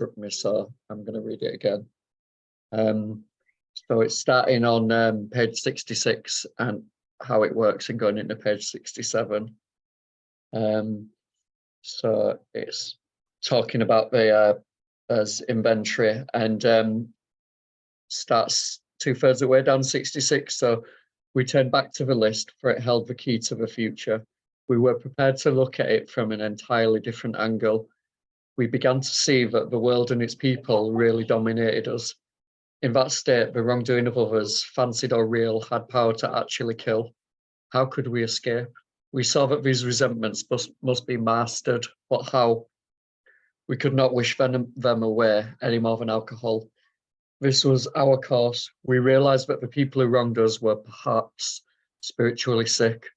struck me, so I'm going to read it again. So it's starting on page 66 and how it works and going into page 67. So it's talking about the as inventory and starts 2/3 of the way down 66. So we turned back to the list, for it held the key to the future. We were prepared to look at it from an entirely different angle. We began to see that the world and its people really dominated us. In that state, the wrongdoing of others, fancied or real, had power to actually kill. How could we escape? We saw that these resentments must be mastered, but how? We could not wish them away any more than alcohol. This was our course. We realized that the people who wronged us were perhaps spiritually sick.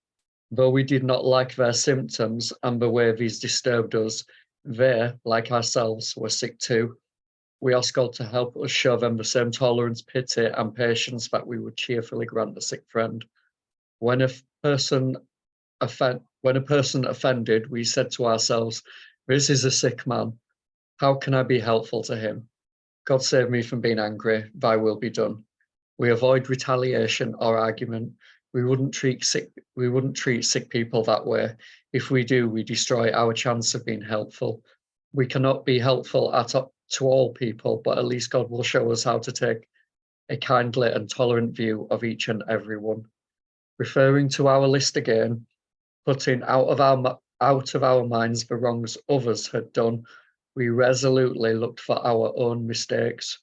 Though we did not like their symptoms and the way these disturbed us, they, like ourselves, were sick too. We asked God to help us show them the same tolerance, pity, and patience that we would cheerfully grant a sick friend. When a person offended, we said to ourselves, "This is a sick man. How can I be helpful to him? God save me from being angry. Thy will be done." We avoid retaliation or argument. We wouldn't treat sick people that way. If we do, we destroy our chance of being helpful. We cannot be helpful to all people, but at least God will show us how to take a kindly and tolerant view of each and every one. Referring to our list again, putting out of our minds the wrongs others had done, we resolutely looked for our own mistakes.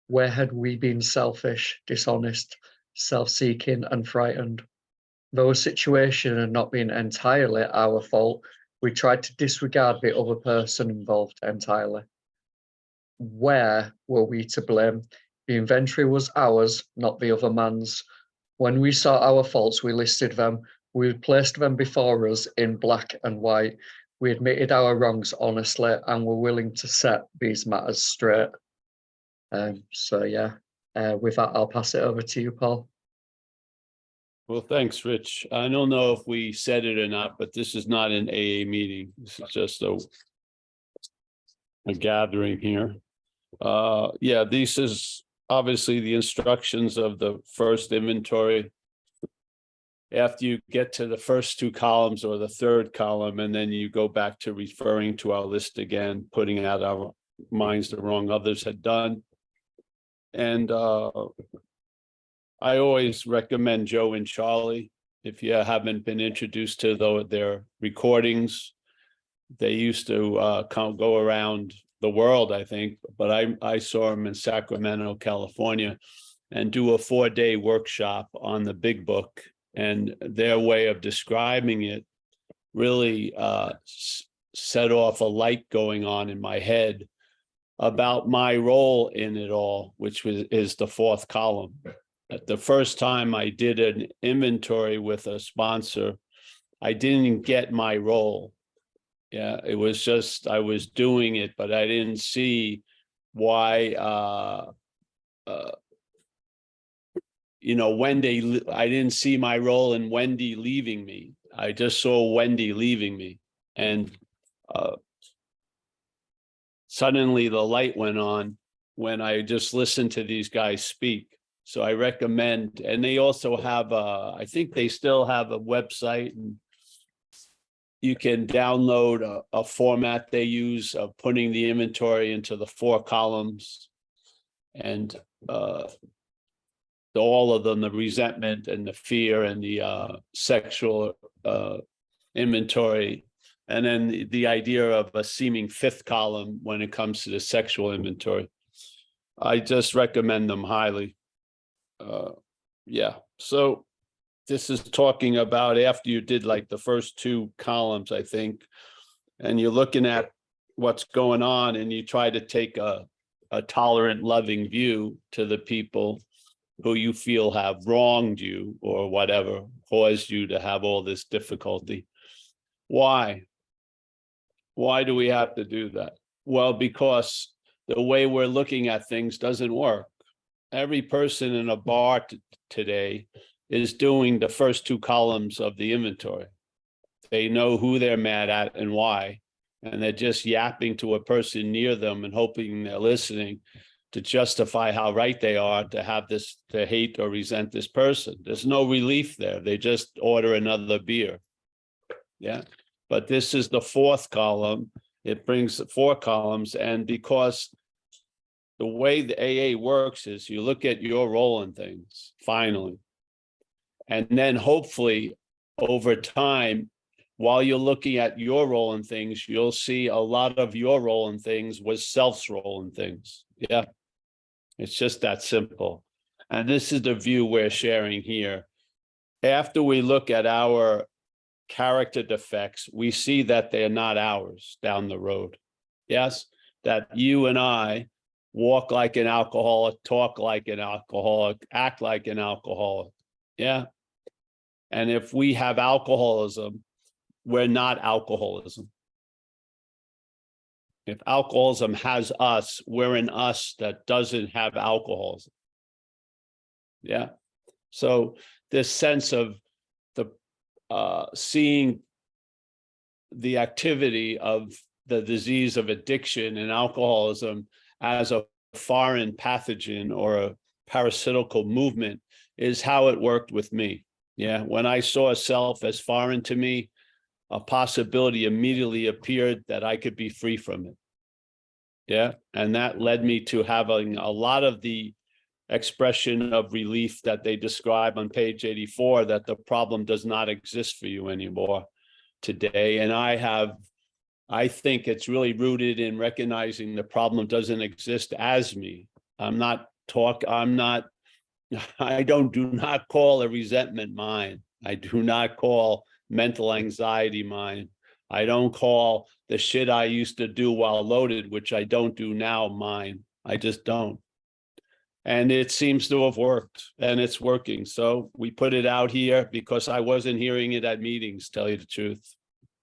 Where had we been selfish, dishonest, self-seeking, and frightened? Though a situation had not been entirely our fault, we tried to disregard the other person involved entirely. Where were we to blame? The inventory was ours, not the other man's. When we saw our faults, we listed them. We placed them before us in black and white. We admitted our wrongs honestly and were willing to set these matters straight. With that, I'll pass it over to you, Paul. Well, thanks, Rich. I don't know if we said it or not, but this is not an AA meeting. This is just a gathering here. This is obviously the instructions of the first inventory. After you get to the first two columns or the third column, and then you go back to referring to our list again, putting out our minds the wrong others had done. And I always recommend Joe and Charlie, if you haven't been introduced to their recordings. They used to go around the world, I think, but I saw them in Sacramento, California, and do a 4-day workshop on the Big Book. And their way of describing it really set off a light going on in my head about my role in it all, which is the fourth column. At the first time I did an inventory with a sponsor, I didn't get my role. Yeah, it was just I was doing it, but I didn't see why. Wendy, I didn't see my role in Wendy leaving me. I just saw Wendy leaving me. And suddenly the light went on when I just listened to these guys speak. So I recommend, and they also have, I think they still have a website, and you can download a format they use of putting the inventory into the 4 columns. And all of them, the resentment and the fear and the sexual inventory, and then the idea of a seeming 5th column when it comes to the sexual inventory. I just recommend them highly. So this is talking about after you did like the first 2 columns, I think, and you're looking at what's going on, and you try to take a tolerant, loving view to the people who you feel have wronged you or whatever, caused you to have all this difficulty. Why? Why do we have to do that? Well, because the way we're looking at things doesn't work. Every person in a bar today is doing the first 2 columns of the inventory. They know who they're mad at and why. and they're just yapping to a person near them and hoping they're listening to justify how right they are to have this, to hate or resent this person. There's no relief there. They just order another beer. Yeah. But this is the fourth column. It brings 4 columns. And because the way the AA works is you look at your role in things, finally. And then hopefully over time, while you're looking at your role in things, you'll see a lot of your role in things was self's role in things. Yeah. It's just that simple. And this is the view we're sharing here. After we look at our character defects, we see that they're not ours down the road. Yes, that you and I walk like an alcoholic, talk like an alcoholic, act like an alcoholic. Yeah. And if we have alcoholism, we're not alcoholism. If alcoholism has us, we're an us that doesn't have alcoholism. Yeah. So this sense of the seeing the activity of the disease of addiction and alcoholism as a foreign pathogen or a parasitical movement is how it worked with me. Yeah. When I saw self as foreign to me, a possibility immediately appeared that I could be free from it. Yeah. And that led me to having a lot of the expression of relief that they describe on page 84, that the problem does not exist for you anymore today. And I think it's really rooted in recognizing the problem doesn't exist as me. I do not call a resentment mine. I do not call mental anxiety mine. I don't call the shit I used to do while loaded, which I don't do now, mine. I just don't. And it seems to have worked, and it's working. So we put it out here because I wasn't hearing it at meetings, tell you the truth.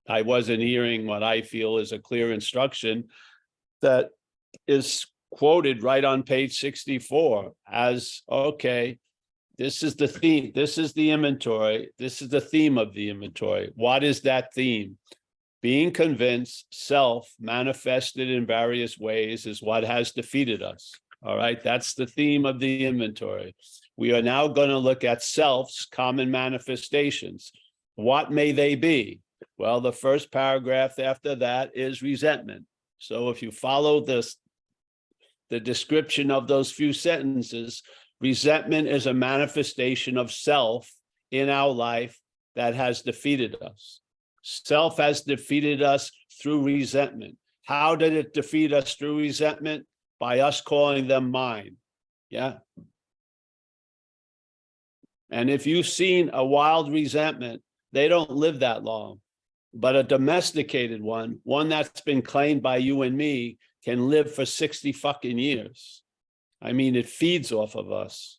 I wasn't hearing what I feel is a clear instruction that is quoted right on page 64 as, okay, this is the theme. This is the inventory. This is the theme of the inventory. What is that theme? Being convinced self manifested in various ways is what has defeated us. All right. That's the theme of the inventory. We are now going to look at self's common manifestations. What may they be? Well, the first paragraph after that is resentment. So if you follow this, the description of those few sentences, resentment is a manifestation of self in our life that has defeated us. Self has defeated us through resentment. How did it defeat us through resentment? By us calling them mine. Yeah. And if you've seen a wild resentment, they don't live that long. But a domesticated one that's been claimed by you and me, can live for 60 fucking years. I mean, it feeds off of us.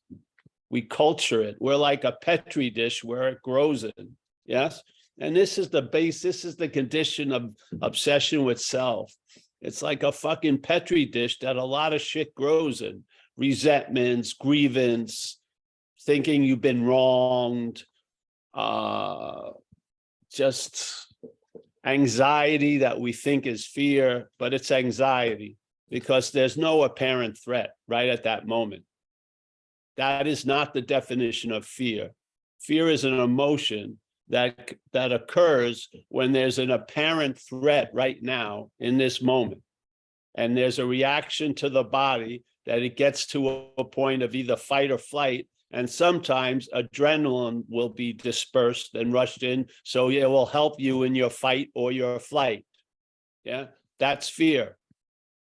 We culture it. We're like a Petri dish where it grows in. Yes. And this is the base. This is the condition of obsession with self. It's like a fucking Petri dish that a lot of shit grows in. Resentments, grievance, thinking you've been wronged, just anxiety that we think is fear, but it's anxiety because there's no apparent threat right at that moment. That is not the definition of fear. Fear is an emotion that occurs when there's an apparent threat right now in this moment. And there's a reaction to the body that it gets to a point of either fight or flight. And sometimes adrenaline will be dispersed and rushed in. So it will help you in your fight or your flight. Yeah, that's fear.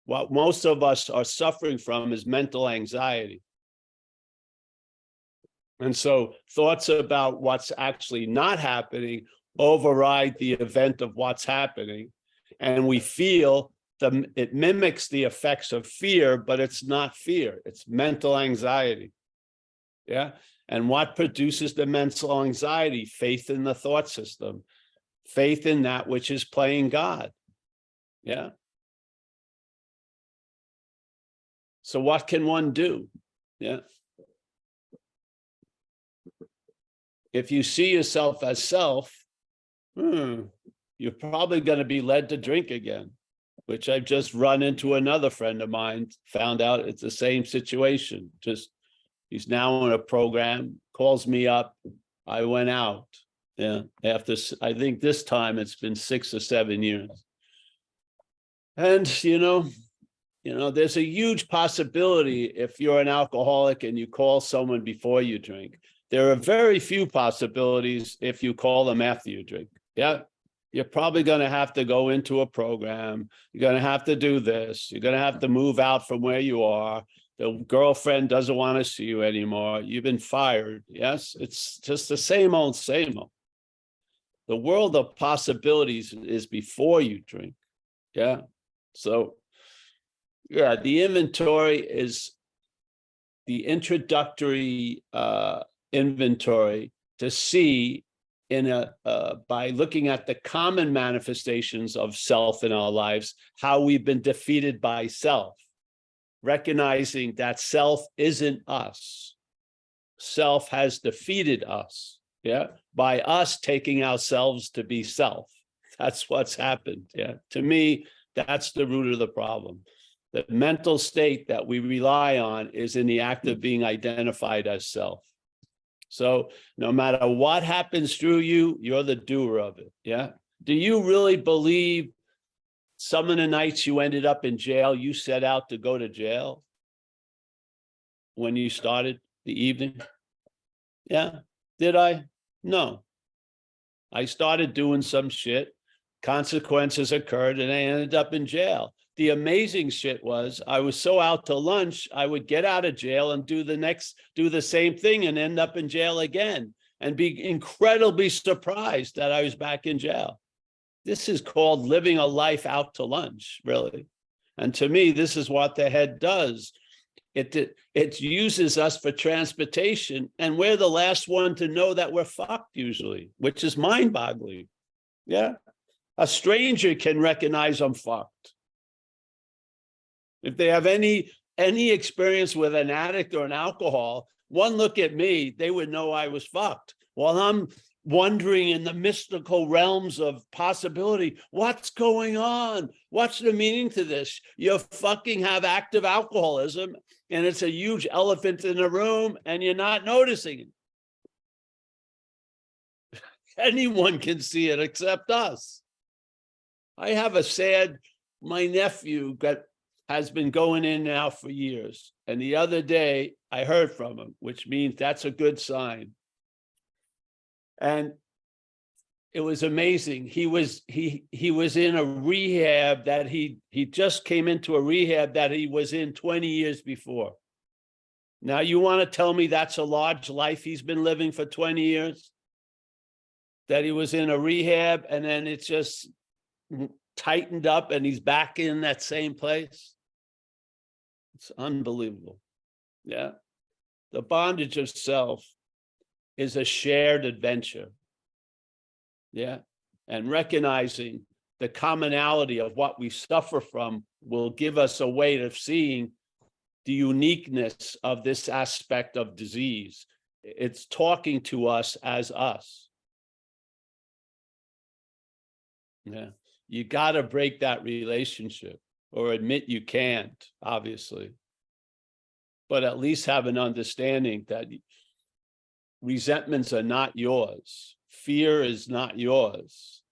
What most of us are suffering from is mental anxiety. And so thoughts about what's actually not happening override the event of what's happening. And we feel it mimics the effects of fear, but it's not fear. It's mental anxiety. Yeah. And what produces the mental anxiety? Faith in the thought system, faith in that which is playing God. Yeah. So what can one do? Yeah. If you see yourself as self, you're probably going to be led to drink again, which I've just run into another friend of mine, found out it's the same situation. Just, he's now in a program, calls me up. I went out. Yeah, after, I think this time it's been 6 or 7 years. And, you know, there's a huge possibility if you're an alcoholic and you call someone before you drink. There are very few possibilities if you call them after you drink. Yeah, you're probably going to have to go into a program. You're going to have to do this. You're going to have to move out from where you are. The girlfriend doesn't want to see you anymore. You've been fired. Yes, it's just the same old, same old. The world of possibilities is before you drink. Yeah. So, yeah, the inventory is the introductory inventory to see by looking at the common manifestations of self in our lives, how we've been defeated by self, recognizing that self isn't us. Self has defeated us. Yeah, by us taking ourselves to be self. That's what's happened. Yeah, to me, that's the root of the problem. The mental state that we rely on is in the act of being identified as self. So no matter what happens through you, you're the doer of it. Yeah. Do you really believe some of the nights you ended up in jail, you set out to go to jail when you started the evening? Yeah. Did I? No. I started doing some shit. Consequences occurred and I ended up in jail. The amazing shit was I was so out to lunch, I would get out of jail and do the same thing and end up in jail again and be incredibly surprised that I was back in jail. This is called living a life out to lunch, really. And to me, this is what the head does. It uses us for transportation, and we're the last one to know that we're fucked usually, which is mind-boggling. Yeah. A stranger can recognize I'm fucked. If they have any experience with an addict or an alcohol, one look at me, they would know I was fucked. While I'm wondering in the mystical realms of possibility, what's going on? What's the meaning to this? You fucking have active alcoholism and it's a huge elephant in the room and you're not noticing it. Anyone can see it except us. I have my nephew has been going in now for years. And the other day I heard from him, which means that's a good sign. And it was amazing. He was in a rehab that he just came into a rehab that he was in 20 years before. Now you want to tell me that's a large life he's been living for 20 years? That he was in a rehab and then it's just tightened up and he's back in that same place? It's unbelievable. Yeah. The bondage of self is a shared adventure. Yeah. And recognizing the commonality of what we suffer from will give us a way of seeing the uniqueness of this aspect of disease. It's talking to us as us. Yeah. You got to break that relationship or admit you can't, obviously. But at least have an understanding that resentments are not yours. Fear is not yours.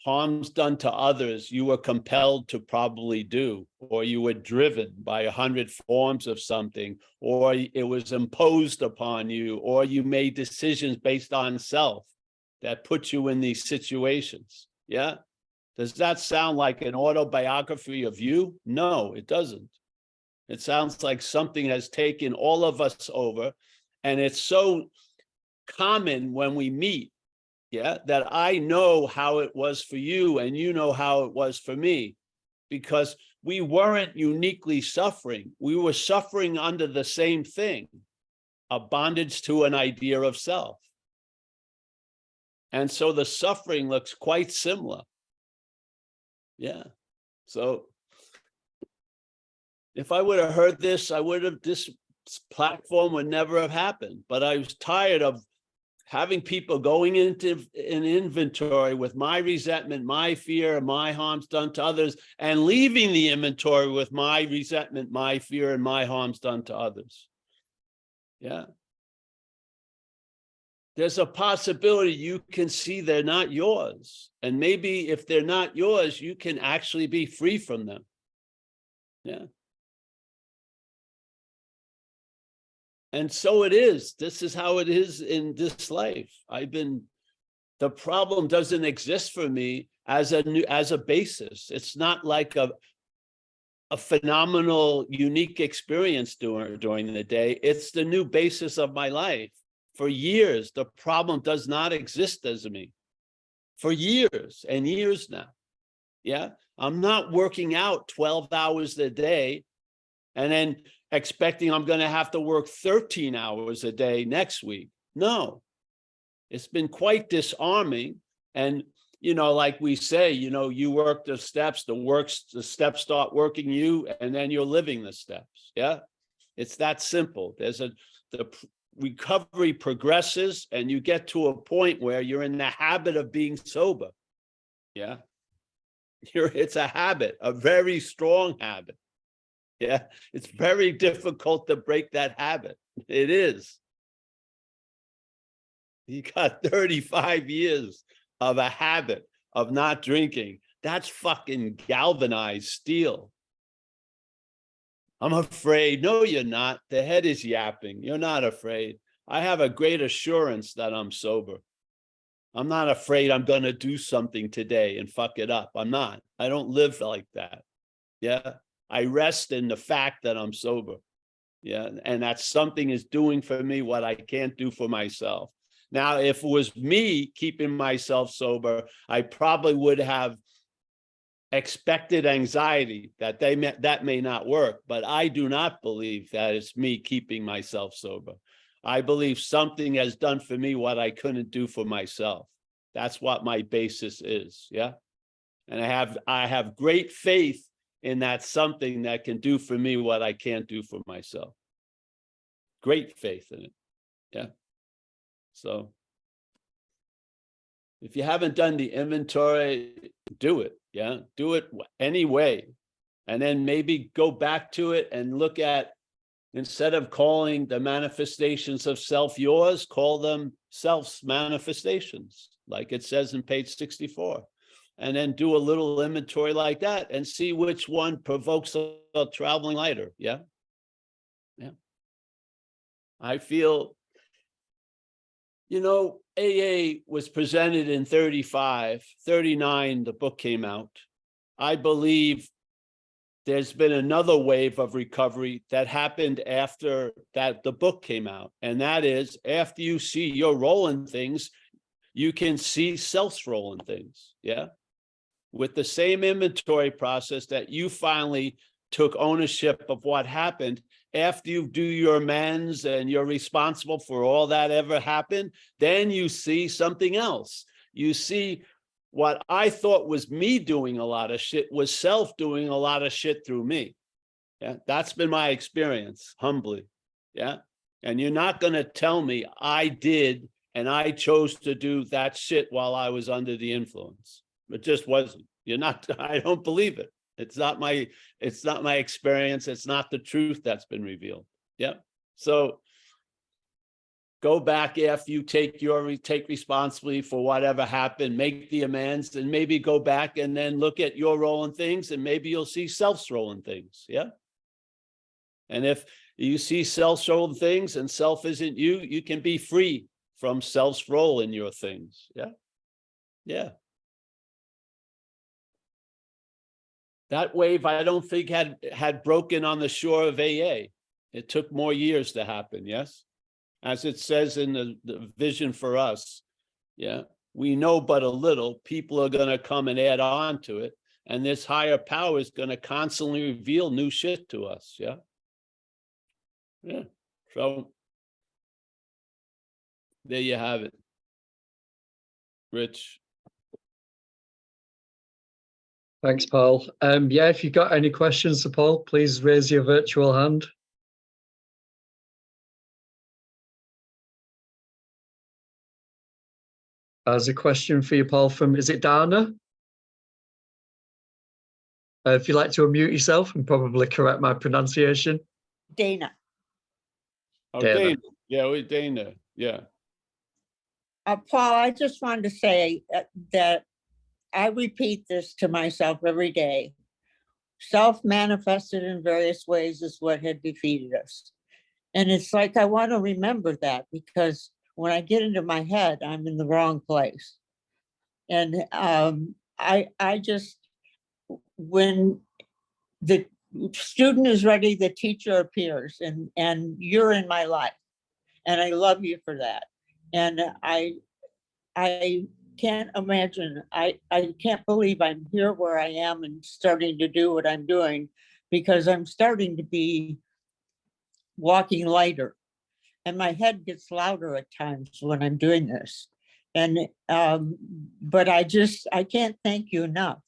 Harms done to others, you were compelled to probably do, or you were driven by 100 forms of something, or it was imposed upon you, or you made decisions based on self that put you in these situations. Yeah. Does that sound like an autobiography of you? No, it doesn't. It sounds like something has taken all of us over, and it's so common when we meet, yeah, that I know how it was for you and you know how it was for me, because we weren't uniquely suffering. We were suffering under the same thing, a bondage to an idea of self. And so the suffering looks quite similar. Yeah. So if I would have heard this, this platform would never have happened. But I was tired of having people going into an inventory with my resentment, my fear, my harms done to others, and leaving the inventory with my resentment, my fear, and my harms done to others. Yeah. There's a possibility you can see they're not yours. And maybe if they're not yours, you can actually be free from them. Yeah. And so it is. This is how it is in this life. The problem doesn't exist for me as a basis. It's not like a phenomenal, unique experience during the day. It's the new basis of my life. For years, the problem does not exist as me. For years and years now. Yeah. I'm not working out 12 hours a day and then expecting I'm going to have to work 13 hours a day next week. No, it's been quite disarming. And, like we say, you work the steps, the steps start working you, and then you're living the steps. Yeah. It's that simple. The recovery progresses and you get to a point where you're in the habit of being sober. Yeah. It's a habit, a very strong habit. Yeah, it's very difficult to break that habit. It is. You got 35 years of a habit of not drinking. That's fucking galvanized steel. I'm afraid. No, you're not. The head is yapping. You're not afraid. I have a great assurance that I'm sober. I'm not afraid I'm going to do something today and fuck it up. I'm not. I don't live like that. Yeah. I rest in the fact that I'm sober. Yeah. And that something is doing for me what I can't do for myself. Now, if it was me keeping myself sober, I probably would have expected anxiety that that may not work, but I do not believe that it's me keeping myself sober. I believe something has done for me what I couldn't do for myself. That's what my basis is. Yeah. And I have great faith in that something that can do for me what I can't do for myself. Great faith in it. Yeah. So if you haven't done the inventory, do it. Yeah. Do it anyway. And then maybe go back to it and look at, instead of calling the manifestations of self yours, call them self's manifestations, like it says in page 64. And then do a little inventory like that and see which one provokes a traveling lighter. Yeah. Yeah. I feel, AA was presented in 35, 39, the book came out. I believe there's been another wave of recovery that happened after that the book came out. And that is, after you see your role in things, you can see self's role in things. Yeah. With the same inventory process that you finally took ownership of what happened, after you do your amends and you're responsible for all that ever happened, then you see something else. You see what I thought was me doing a lot of shit was self doing a lot of shit through me. Yeah, that's been my experience, humbly. Yeah. And you're not going to tell me I did and I chose to do that shit while I was under the influence. It just wasn't. You're not, I don't believe it. It's not my experience. It's not the truth that's been revealed. Yeah. So go back after you take responsibility for whatever happened, make the amends, and maybe go back and then look at your role in things, and maybe you'll see self's role in things. Yeah. And if you see self's role in things and self isn't you, you can be free from self's role in your things. Yeah. Yeah. That wave, I don't think had broken on the shore of AA. It took more years to happen, yes? As it says in the vision for us, yeah? We know but a little, people are going to come and add on to it, and this higher power is going to constantly reveal new shit to us, yeah? Yeah, so there you have it. Rich. Thanks, Paul. Yeah, if you've got any questions for Paul, please raise your virtual hand. There's a question for you, Paul, from, is it Dana? If you'd like to unmute yourself and probably correct my pronunciation. Dana. Oh, Dana. Dana. Yeah, with Dana. Yeah. Paul, I just wanted to say that I repeat this to myself every day. Self-manifested in various ways is what had defeated us. And it's like, I want to remember that, because when I get into my head, I'm in the wrong place. And I just, when the student is ready, the teacher appears, and you're in my life. And I love you for that. And I can't imagine, I can't believe I'm here where I am and starting to do what I'm doing, because I'm starting to be walking lighter. And my head gets louder at times when I'm doing this. And, but I can't thank you enough.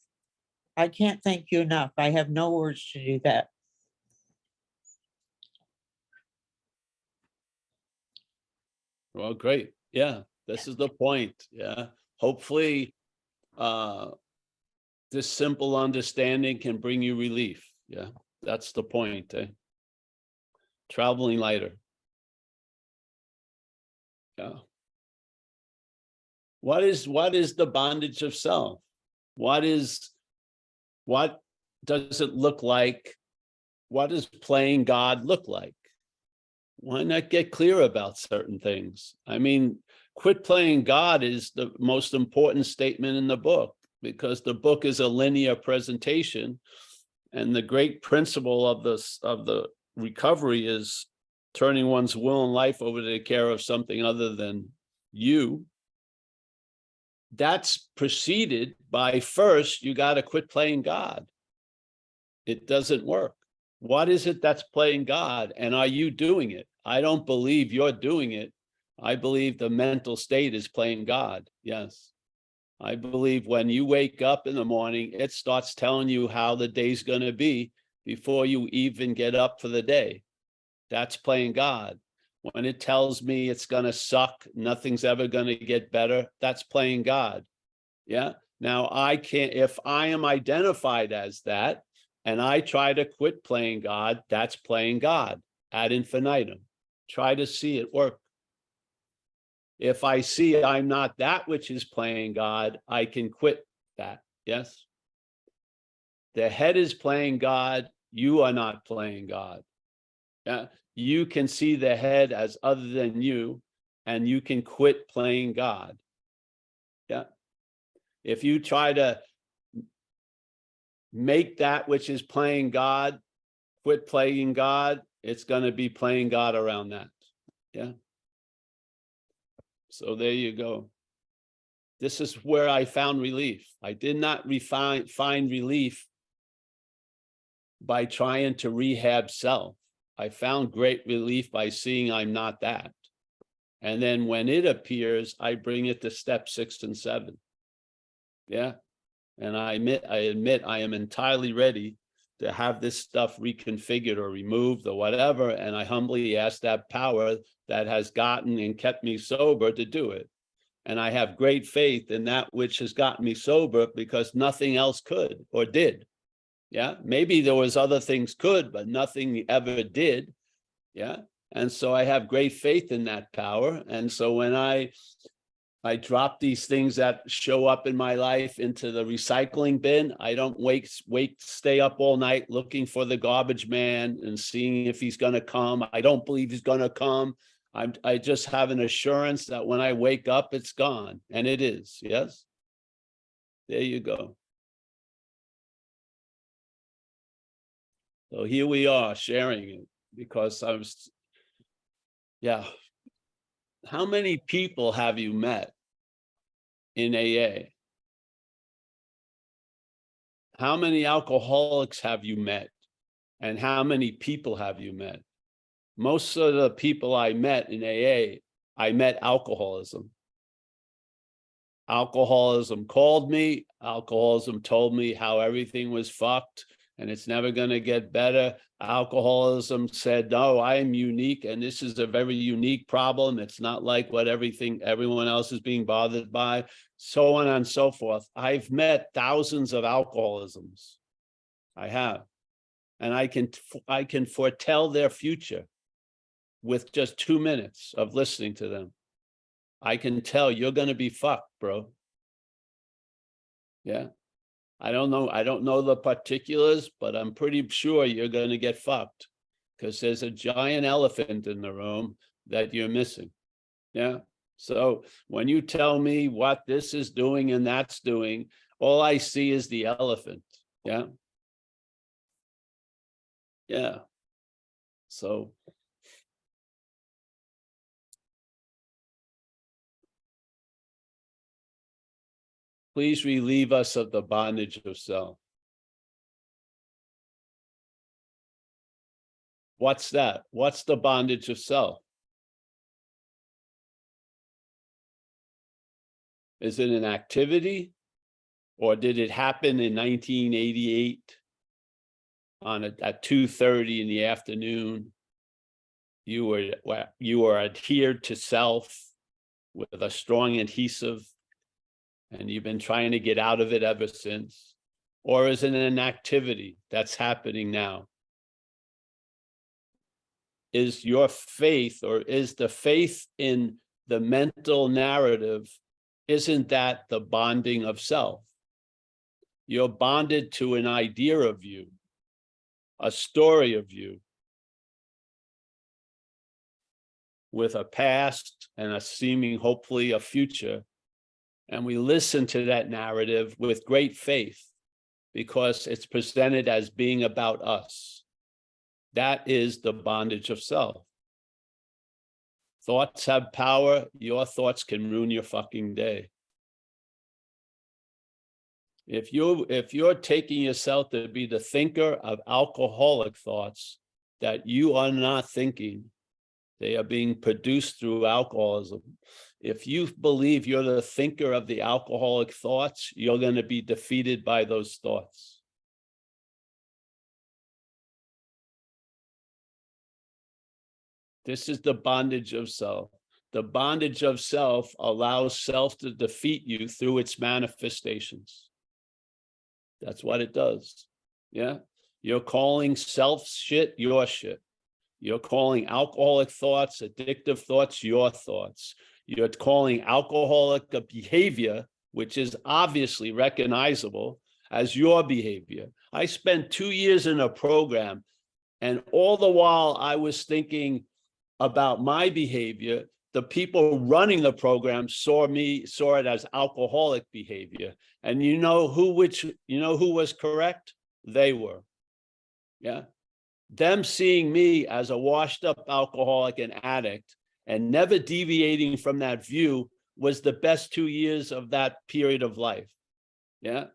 I can't thank you enough. I have no words to do that. Well, great. Yeah, this is the point. Yeah. Hopefully, this simple understanding can bring you relief. Yeah, that's the point. Traveling lighter. Yeah. What is the bondage of self? What does it look like? What does playing God look like? Why not get clear about certain things? I mean, quit playing God is the most important statement in the book, because the book is a linear presentation. And the great principle of the recovery is turning one's will and life over to the care of something other than you. That's preceded by, first, you got to quit playing God. It doesn't work. What is it that's playing God? And are you doing it? I don't believe you're doing it. I believe the mental state is playing God. Yes. I believe when you wake up in the morning, it starts telling you how the day's going to be before you even get up for the day. That's playing God. When it tells me it's going to suck, nothing's ever going to get better, that's playing God. Yeah. Now, if I am identified as that, and I try to quit playing God, that's playing God ad infinitum. Try to see it work. If I see I'm not that which is playing God, I can quit that. Yes. The head is playing God. You are not playing God. Yeah. You can see the head as other than you, and you can quit playing God. Yeah. If you try to make that which is playing God, quit playing God, it's going to be playing God around that. Yeah. So there you go. This is where I found relief. I did not find relief by trying to rehab self. I found great relief by seeing I'm not that. And then when it appears, I bring it to step 6 and 7. Yeah. And I admit I am entirely ready to have this stuff reconfigured or removed or whatever. And I humbly ask that power that has gotten and kept me sober to do it. And I have great faith in that which has gotten me sober, because nothing else could or did. Yeah. Maybe there was other things could, but nothing ever did. Yeah. And so I have great faith in that power. And so when I drop these things that show up in my life into the recycling bin, I don't stay up all night looking for the garbage man and seeing if he's going to come. I don't believe he's going to come. I just have an assurance that when I wake up, it's gone. And it is. Yes. There you go. So here we are sharing it, because yeah. How many people have you met in AA? How many alcoholics have you met? And how many people have you met? Most of the people I met in AA, I met alcoholism. Alcoholism called me. Alcoholism told me how everything was fucked. and it's never going to get better. Alcoholism said, no, I am unique, and this is a very unique problem. It's not like what everyone else is being bothered by, so on and so forth. I've met thousands of alcoholisms. I have. And I can foretell their future with just 2 minutes of listening to them. I can tell you're going to be fucked, bro. Yeah. I don't know the particulars, but I'm pretty sure you're going to get fucked because there's a giant elephant in the room that you're missing. Yeah. So when you tell me what this is doing and that's doing, all I see is the elephant. Yeah. Yeah. So please relieve us of the bondage of self. What's that? What's the bondage of self? Is it an activity, or did it happen in 1988 at 2:30 in the afternoon? You were adhered to self with a strong adhesive, and you've been trying to get out of it ever since? Or is it an activity that's happening now? Is your faith, or is the faith in the mental narrative, isn't that the bonding of self? You're bonded to an idea of you, a story of you, with a past and a seeming, hopefully, a future. And we listen to that narrative with great faith because it's presented as being about us. That is the bondage of self. Thoughts have power. Your thoughts can ruin your fucking day. If you're taking yourself to be the thinker of alcoholic thoughts that you are not thinking, they are being produced through alcoholism. If you believe you're the thinker of the alcoholic thoughts, you're going to be defeated by those thoughts. This is the bondage of self. The bondage of self allows self to defeat you through its manifestations. That's what it does. Yeah. You're calling self shit your shit. You're calling alcoholic thoughts, addictive thoughts, your thoughts. You're calling alcoholic behavior, which is obviously recognizable, as your behavior. I spent 2 years in a program, and all the while I was thinking about my behavior, the people running the program saw it as alcoholic behavior. And you know who was correct? They were. Yeah. Them seeing me as a washed up alcoholic and addict and never deviating from that view was the best 2 years of that period of life. Yeah.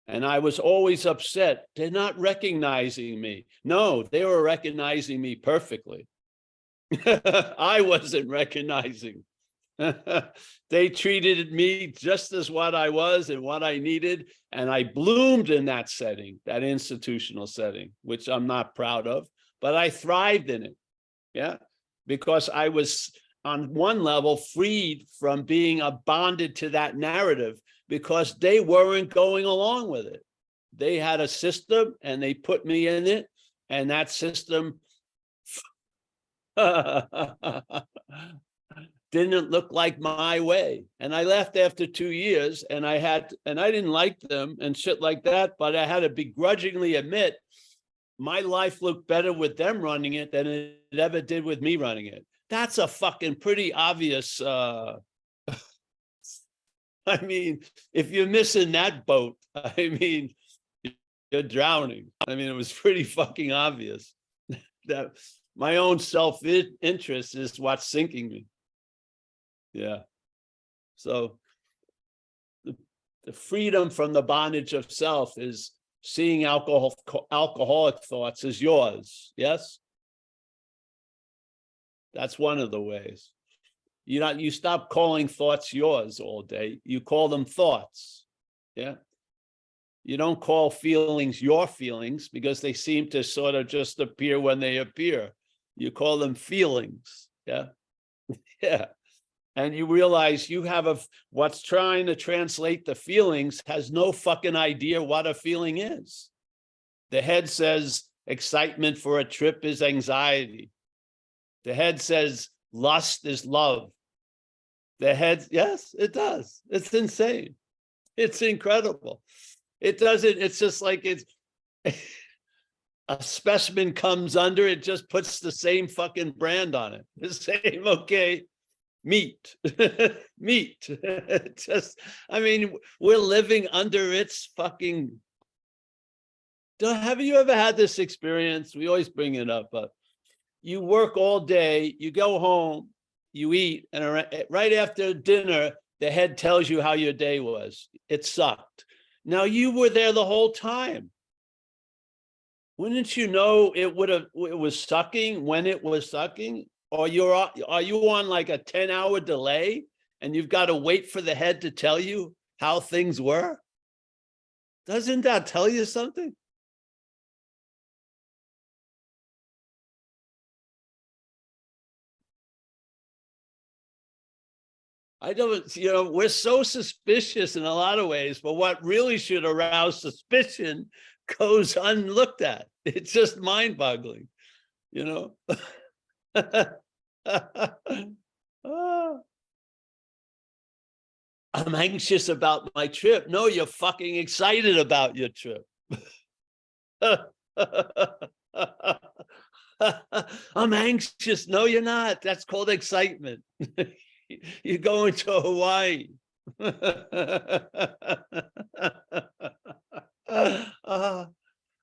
And I was always upset. They're not recognizing me. No, they were recognizing me perfectly. I wasn't recognizing. They treated me just as what I was and what I needed. And I bloomed in that setting, that institutional setting, which I'm not proud of, but I thrived in it. Yeah. Because I was on one level freed from being bonded to that narrative because they weren't going along with it. They had a system and they put me in it, and that system didn't look like my way. And I left after 2 years, and I didn't like them and shit like that, but I had to begrudgingly admit my life looked better with them running it than it ever did with me running it. That's a fucking pretty obvious, I mean, if you're missing that boat, I mean, you're drowning. I mean, it was pretty fucking obvious that my own self-interest is what's sinking me. Yeah. So the freedom from the bondage of self is seeing alcoholic thoughts as yours. Yes. That's one of the ways. You stop calling thoughts yours all day. You call them thoughts. Yeah. You don't call feelings your feelings because they seem to sort of just appear when they appear. You call them feelings. Yeah. Yeah. And you realize you have what's trying to translate the feelings has no fucking idea what a feeling is. The head says excitement for a trip is anxiety. The head says lust is love. The head, yes, it does. It's insane. It's incredible. It doesn't, it's just like it's a specimen comes under, it just puts the same fucking brand on it. The same, okay, meat, meat. Just, I mean, we're living under its fucking. Have you ever had this experience? We always bring it up, but you work all day, you go home, you eat, and right after dinner, the head tells you how your day was. It sucked. Now you were there the whole time. Wouldn't you know it was sucking when it was sucking? Or are you on like a 10-hour delay and you've got to wait for the head to tell you how things were? Doesn't that tell you something? I don't, we're so suspicious in a lot of ways, but what really should arouse suspicion goes unlooked at. It's just mind-boggling, I'm anxious about my trip. No, you're fucking excited about your trip. I'm anxious. No, you're not. That's called excitement. You're going to Hawaii. I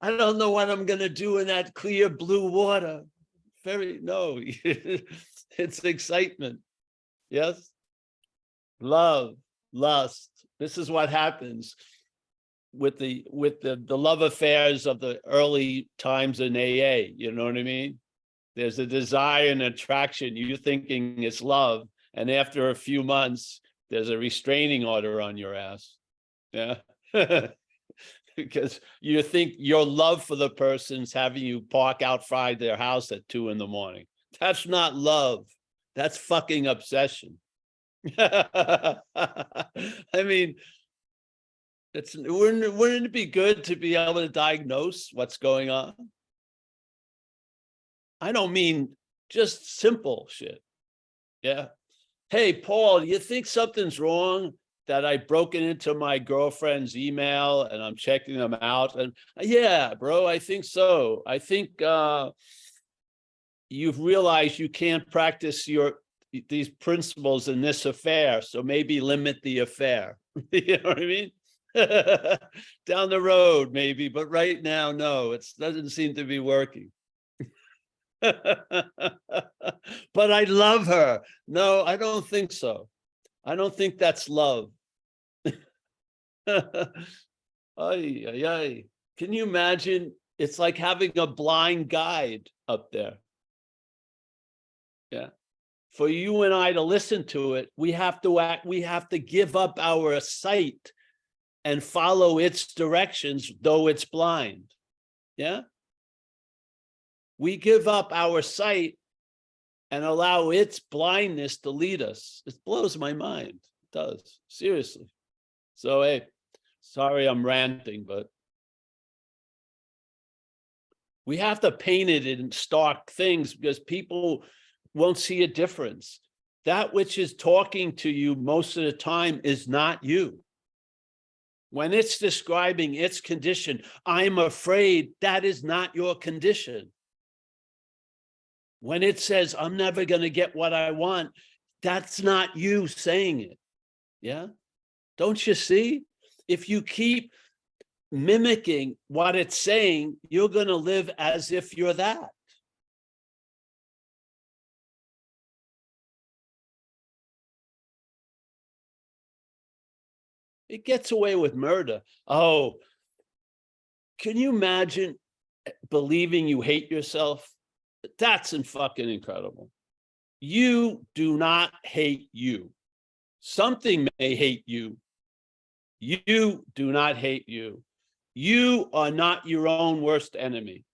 don't know what I'm going to do in that clear blue water. No, it's excitement. Yes. Love, lust. This is what happens with the love affairs of the early times in AA. You know what I mean? There's a desire and attraction. You're thinking it's love. And after a few months, there's a restraining order on your ass. Yeah. Because you think your love for the person's having you park outside their house at 2 a.m. That's not love. That's fucking obsession. I mean, wouldn't it be good to be able to diagnose what's going on? I don't mean just simple shit. Yeah. Hey, Paul, you think something's wrong that I've broken into my girlfriend's email and I'm checking them out? And yeah, bro, I think so. I think you've realized you can't practice these principles in this affair, so maybe limit the affair. You know what I mean? Down the road, maybe, but right now, no, it doesn't seem to be working. But I love her. No, I don't think so. I don't think that's love. Ay, ay, ay. Can you imagine? It's like having a blind guide up there. Yeah. For you and I to listen to it, we have to give up our sight and follow its directions, though it's blind. Yeah. We give up our sight and allow its blindness to lead us. It blows my mind. It does, seriously. So, hey, sorry I'm ranting, but we have to paint it in stark things because people won't see a difference. That which is talking to you most of the time is not you. When it's describing its condition, I'm afraid, that is not your condition. When it says, I'm never going to get what I want, that's not you saying it. Yeah. Don't you see? If you keep mimicking what it's saying, you're going to live as if you're that. It gets away with murder. Oh, can you imagine believing you hate yourself? That's fucking incredible. You do not hate you. Something may hate you. You do not hate you. You are not your own worst enemy.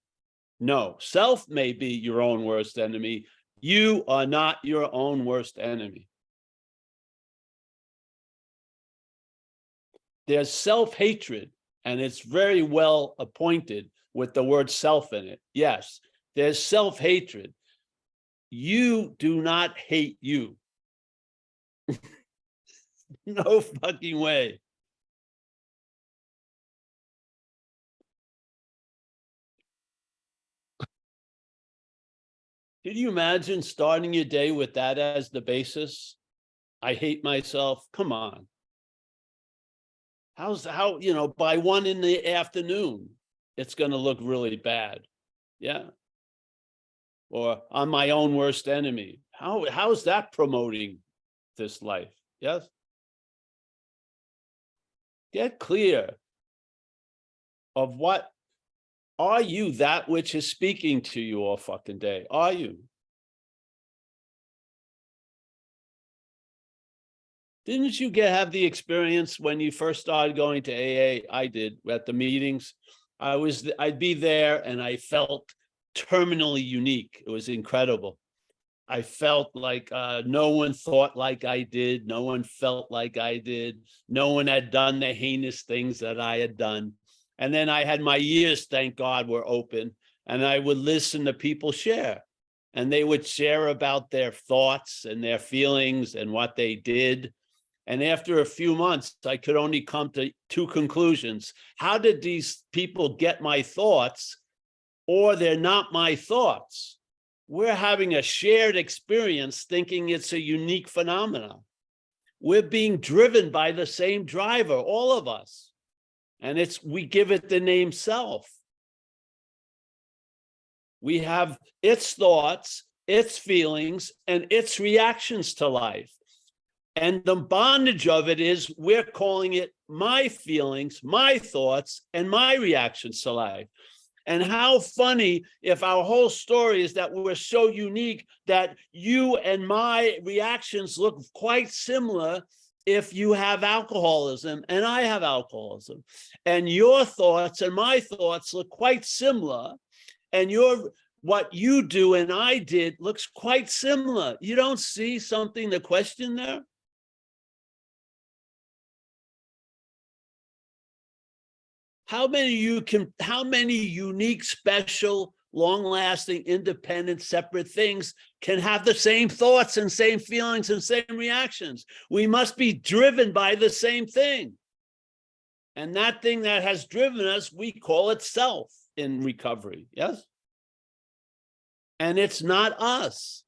No, self may be your own worst enemy. You are not your own worst enemy. There's self-hatred, and it's very well appointed with the word self in it. Yes, there's self-hatred. You do not hate you. No fucking way. Can you imagine starting your day with that as the basis? I hate myself. Come on. How, you know, by 1 PM, it's going to look really bad. Yeah. Or I'm my own worst enemy. How's that promoting this life? Yes. Get clear of what are you, that which is speaking to you all fucking day? Are you? Didn't you have the experience when you first started going to AA? I did at the meetings. I'd be there and I felt terminally unique. It was incredible. I felt like no one thought like I did. No one felt like I did. No one had done the heinous things that I had done. And then I had my ears, thank God, were open. And I would listen to people share. And they would share about their thoughts and their feelings and what they did. And after a few months, I could only come to 2 conclusions. How did these people get my thoughts? Or they're not my thoughts. We're having a shared experience thinking it's a unique phenomenon. We're being driven by the same driver, all of us. And we give it the name self. We have its thoughts, its feelings, and its reactions to life. And the bondage of it is we're calling it my feelings, my thoughts, and my reactions to life. And how funny if our whole story is that we're so unique that you and my reactions look quite similar if you have alcoholism and I have alcoholism. And your thoughts and my thoughts look quite similar. And what you do and I did looks quite similar. You don't see something to question there? How many unique, special, long-lasting, independent, separate things can have the same thoughts and same feelings and same reactions? We must be driven by the same thing. And that thing that has driven us, we call it self in recovery, yes? And it's not us.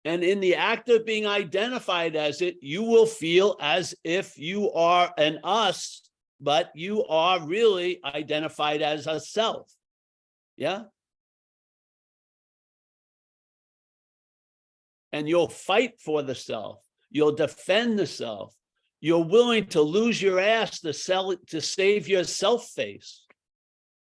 And in the act of being identified as it, you will feel as if you are an us, but you are really identified as a self. Yeah. And you'll fight for the self. You'll defend the self. You're willing to lose your ass to save your self face.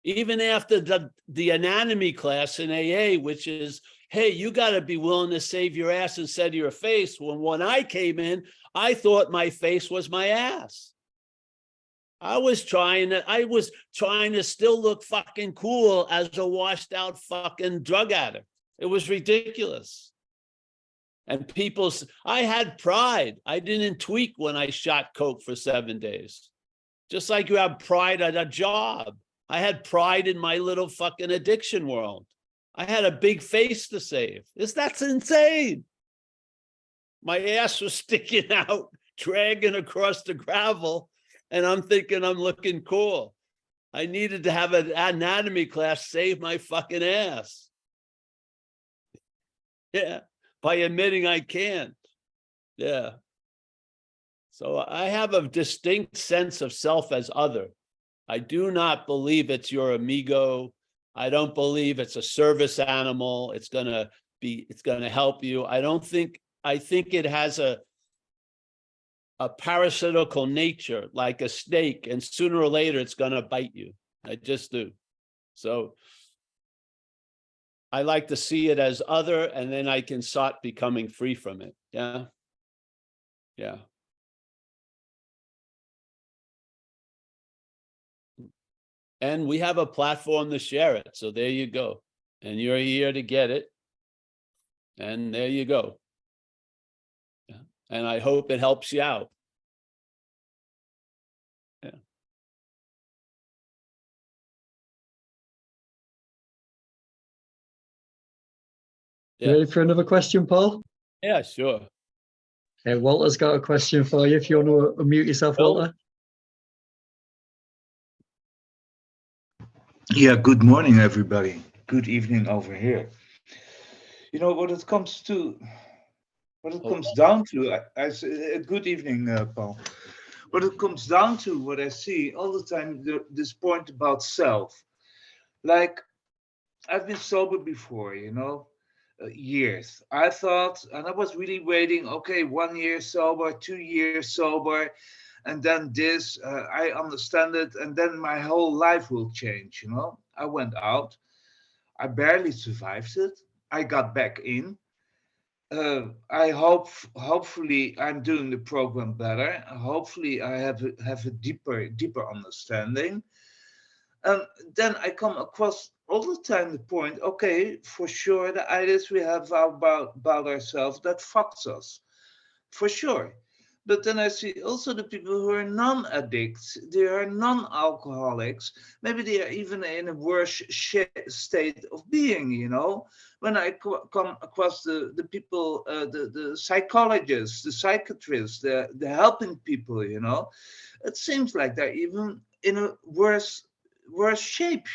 Even after the anatomy class in AA, which is, hey, you got to be willing to save your ass instead of your face. When I came in, I thought my face was my ass. I was trying to still look fucking cool as a washed out fucking drug addict. It was ridiculous. And I had pride. I didn't tweak when I shot coke for 7 days. Just like you have pride at a job. I had pride in my little fucking addiction world. I had a big face to save. That's insane. My ass was sticking out, dragging across the gravel, and I'm thinking I'm looking cool. I needed to have an anatomy class save my fucking ass. Yeah, by admitting I can't. Yeah. So I have a distinct sense of self as other. I do not believe it's your amigo. I don't believe it's a service animal. It's going to help you. I think it has a parasitical nature like a snake, and sooner or later it's going to bite you. I just do. So I like to see it as other, and then I can start becoming free from it. Yeah. Yeah. And we have a platform to share it. So there you go. And you're here to get it. And there you go. Yeah. And I hope it helps you out. Yeah. You Yeah. ready for another question, Paul? Yeah, sure. Okay, Walter's got a question for you. If you want to unmute yourself, Bill? Walter. Yeah, good morning, everybody. Good evening over here. You know what it comes to, what it comes down to. Good evening, Paul. What it comes down to, what I see all the time, this point about self. Like, I've been sober before, years. I thought, and I was really waiting. Okay, 1 year sober, 2 years sober, and then this. I understand it, and then my whole life will change. I went out. I barely survived it. I got back in. Hopefully I'm doing the program better. Hopefully I have a deeper understanding. And then I come across all the time the point, okay, for sure the ideas we have about ourselves, that fucks us. For sure. But then I see also the people who are non-addicts, they are non-alcoholics. Maybe they are even in a worse state of being. When I come across the people, the psychologists, the psychiatrists, the helping people, it seems like they're even in a worse shape.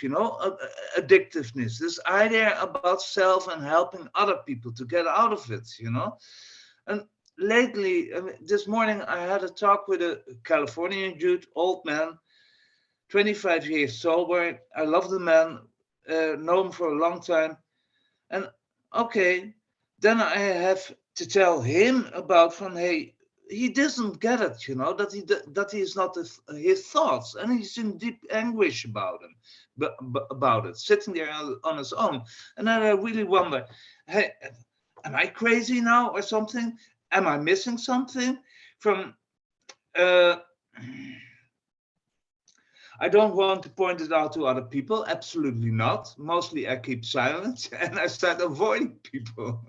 Addictiveness, this idea about self and helping other people to get out of it. And lately, this morning, I had a talk with a Californian dude, old man, 25 years sober. I love the man, know him for a long time. And okay, then I have to tell him about hey, he doesn't get it, that he is not his thoughts, and he's in deep anguish about him, about it, sitting there on his own. And then I really wonder, hey, am I crazy now or something? Am I missing something from? I don't want to point it out to other people. Absolutely not. Mostly I keep silent and I start avoiding people.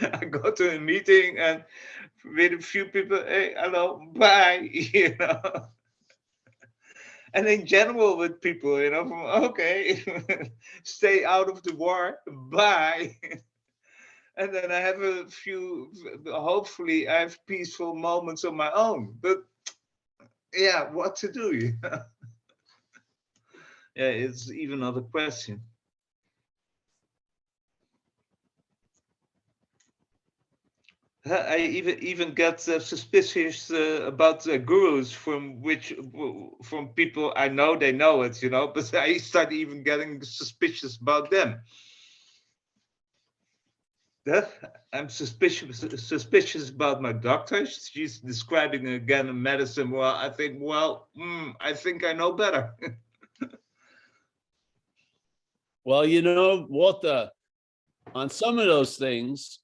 I go to a meeting and with a few people, hey, hello, bye, And in general with people, okay, stay out of the war, bye. And then I have a few, hopefully I have peaceful moments of my own. But yeah, what to do? Yeah, it's even another question. I even get suspicious about gurus from people I know they know it, but I start even getting suspicious about them. I'm suspicious about my doctor. She's describing again a medicine. Well, I think, I think I know better. Well, Walter, on some of those things,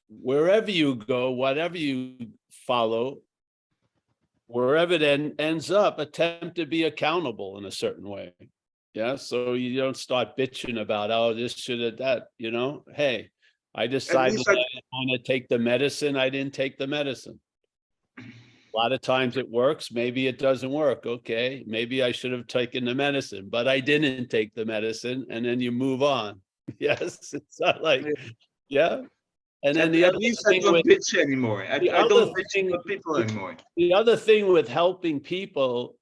wherever you go, whatever you follow, wherever it ends up, attempt to be accountable in a certain way. Yeah. So you don't start bitching about, oh, this should have that, hey, I decided I didn't want to take the medicine. I didn't take the medicine. A lot of times it works. Maybe it doesn't work. Okay. Maybe I should have taken the medicine, but I didn't take the medicine. And then you move on. Yes. It's not like, yeah. And then at least I don't bitch anymore. I don't bitch about people anymore. The other thing with helping people,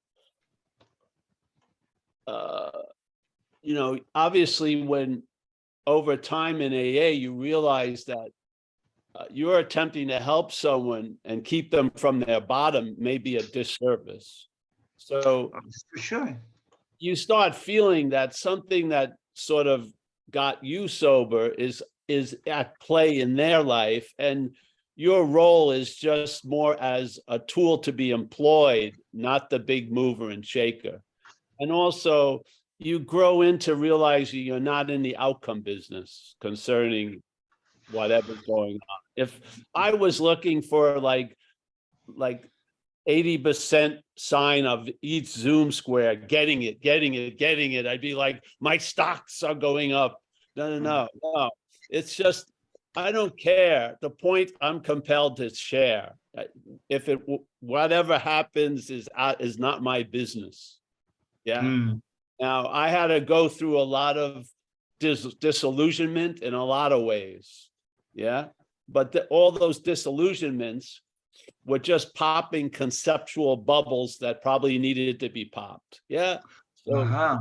obviously when over time in AA, you realize that you're attempting to help someone and keep them from their bottom may be a disservice. So for sure, you start feeling that something that sort of got you sober is at play in their life, and your role is just more as a tool to be employed, not the big mover and shaker. And also, you grow into realizing you're not in the outcome business concerning whatever's going on. If I was looking for like 80% sign of each Zoom square, getting it, I'd be like, my stocks are going up. No. It's just, I don't care. The point, I'm compelled to share. If whatever happens is not my business. Yeah. Now, I had to go through a lot of disillusionment in a lot of ways. Yeah. But all those disillusionments were just popping conceptual bubbles that probably needed to be popped. Yeah. So,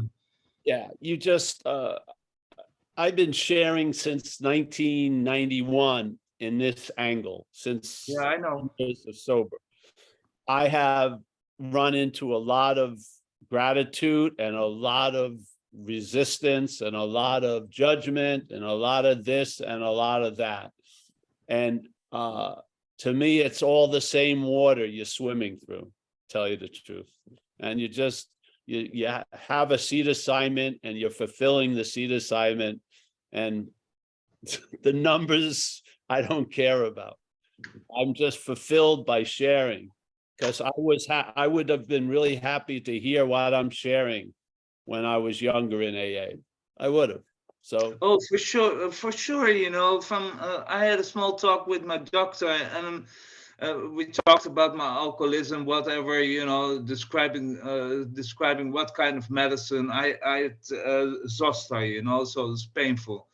yeah, you just, I've been sharing since 1991 in this angle, since I know. years of sober. I have run into a lot of gratitude and a lot of resistance and a lot of judgment and a lot of this and a lot of that. And to me, it's all the same water you're swimming through, tell you the truth. And you just, you have a seed assignment and you're fulfilling the seed assignment, and the numbers I don't care about. I'm just fulfilled by sharing, because I would have been really happy to hear what I'm sharing when I was younger in AA. I would have. So, oh, for sure. You know, I had a small talk with my doctor, and we talked about my alcoholism, whatever, you know, describing what kind of medicine I had, Zoster, you know, so it's painful.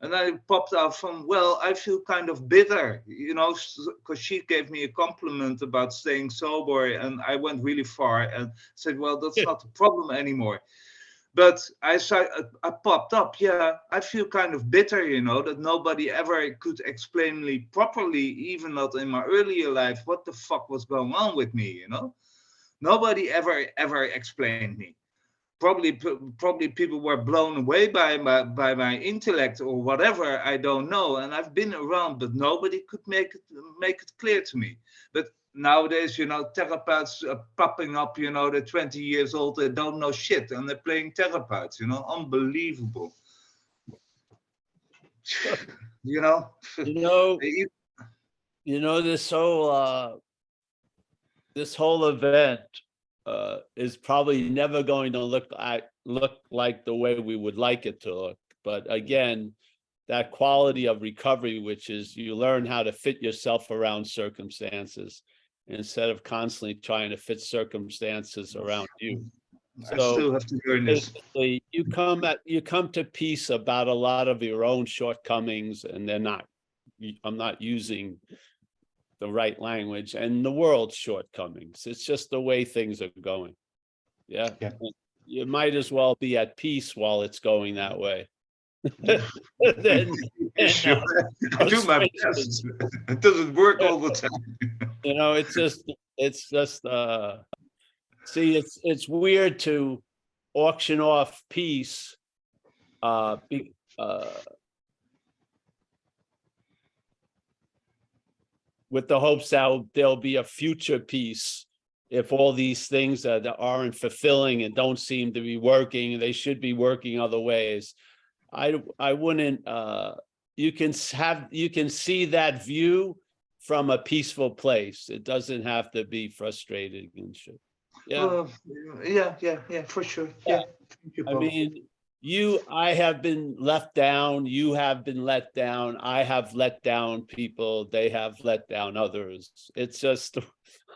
And I popped out from, well, I feel kind of bitter, you know, because she gave me a compliment about staying sober, and I went really far and said, well, that's not the problem anymore. But I popped up, yeah, I feel kind of bitter, you know, that nobody ever could explain me properly, even not in my earlier life, what the fuck was going on with me, you know? Nobody ever explained me. Probably people were blown away by my intellect or whatever, I don't know. And I've been around, but nobody could make it clear to me. But nowadays, you know, therapists are popping up, you know, they're 20 years old, they don't know shit, and they're playing therapists, you know, unbelievable. You know? This whole event is probably never going to look like the way we would like it to look. But again, that quality of recovery, which is you learn how to fit yourself around circumstances instead of constantly trying to fit circumstances around you. I still have to learn this. You come to peace about a lot of your own shortcomings, and I'm not using the right language, and the world's shortcomings. It's just the way things are going. Yeah. You might as well be at peace while it's going that way. Sure. I do my best. It doesn't work all the time. You know, it's just see, it's weird to auction off peace with the hopes that there'll be a future peace if all these things that aren't fulfilling and don't seem to be working, they should be working other ways. I wouldn't, you can see that view from a peaceful place. It doesn't have to be frustrated and shit. Yeah. Yeah, for sure. Yeah. I mean, I have been left down, you have been let down, I have let down people, they have let down others. It's just,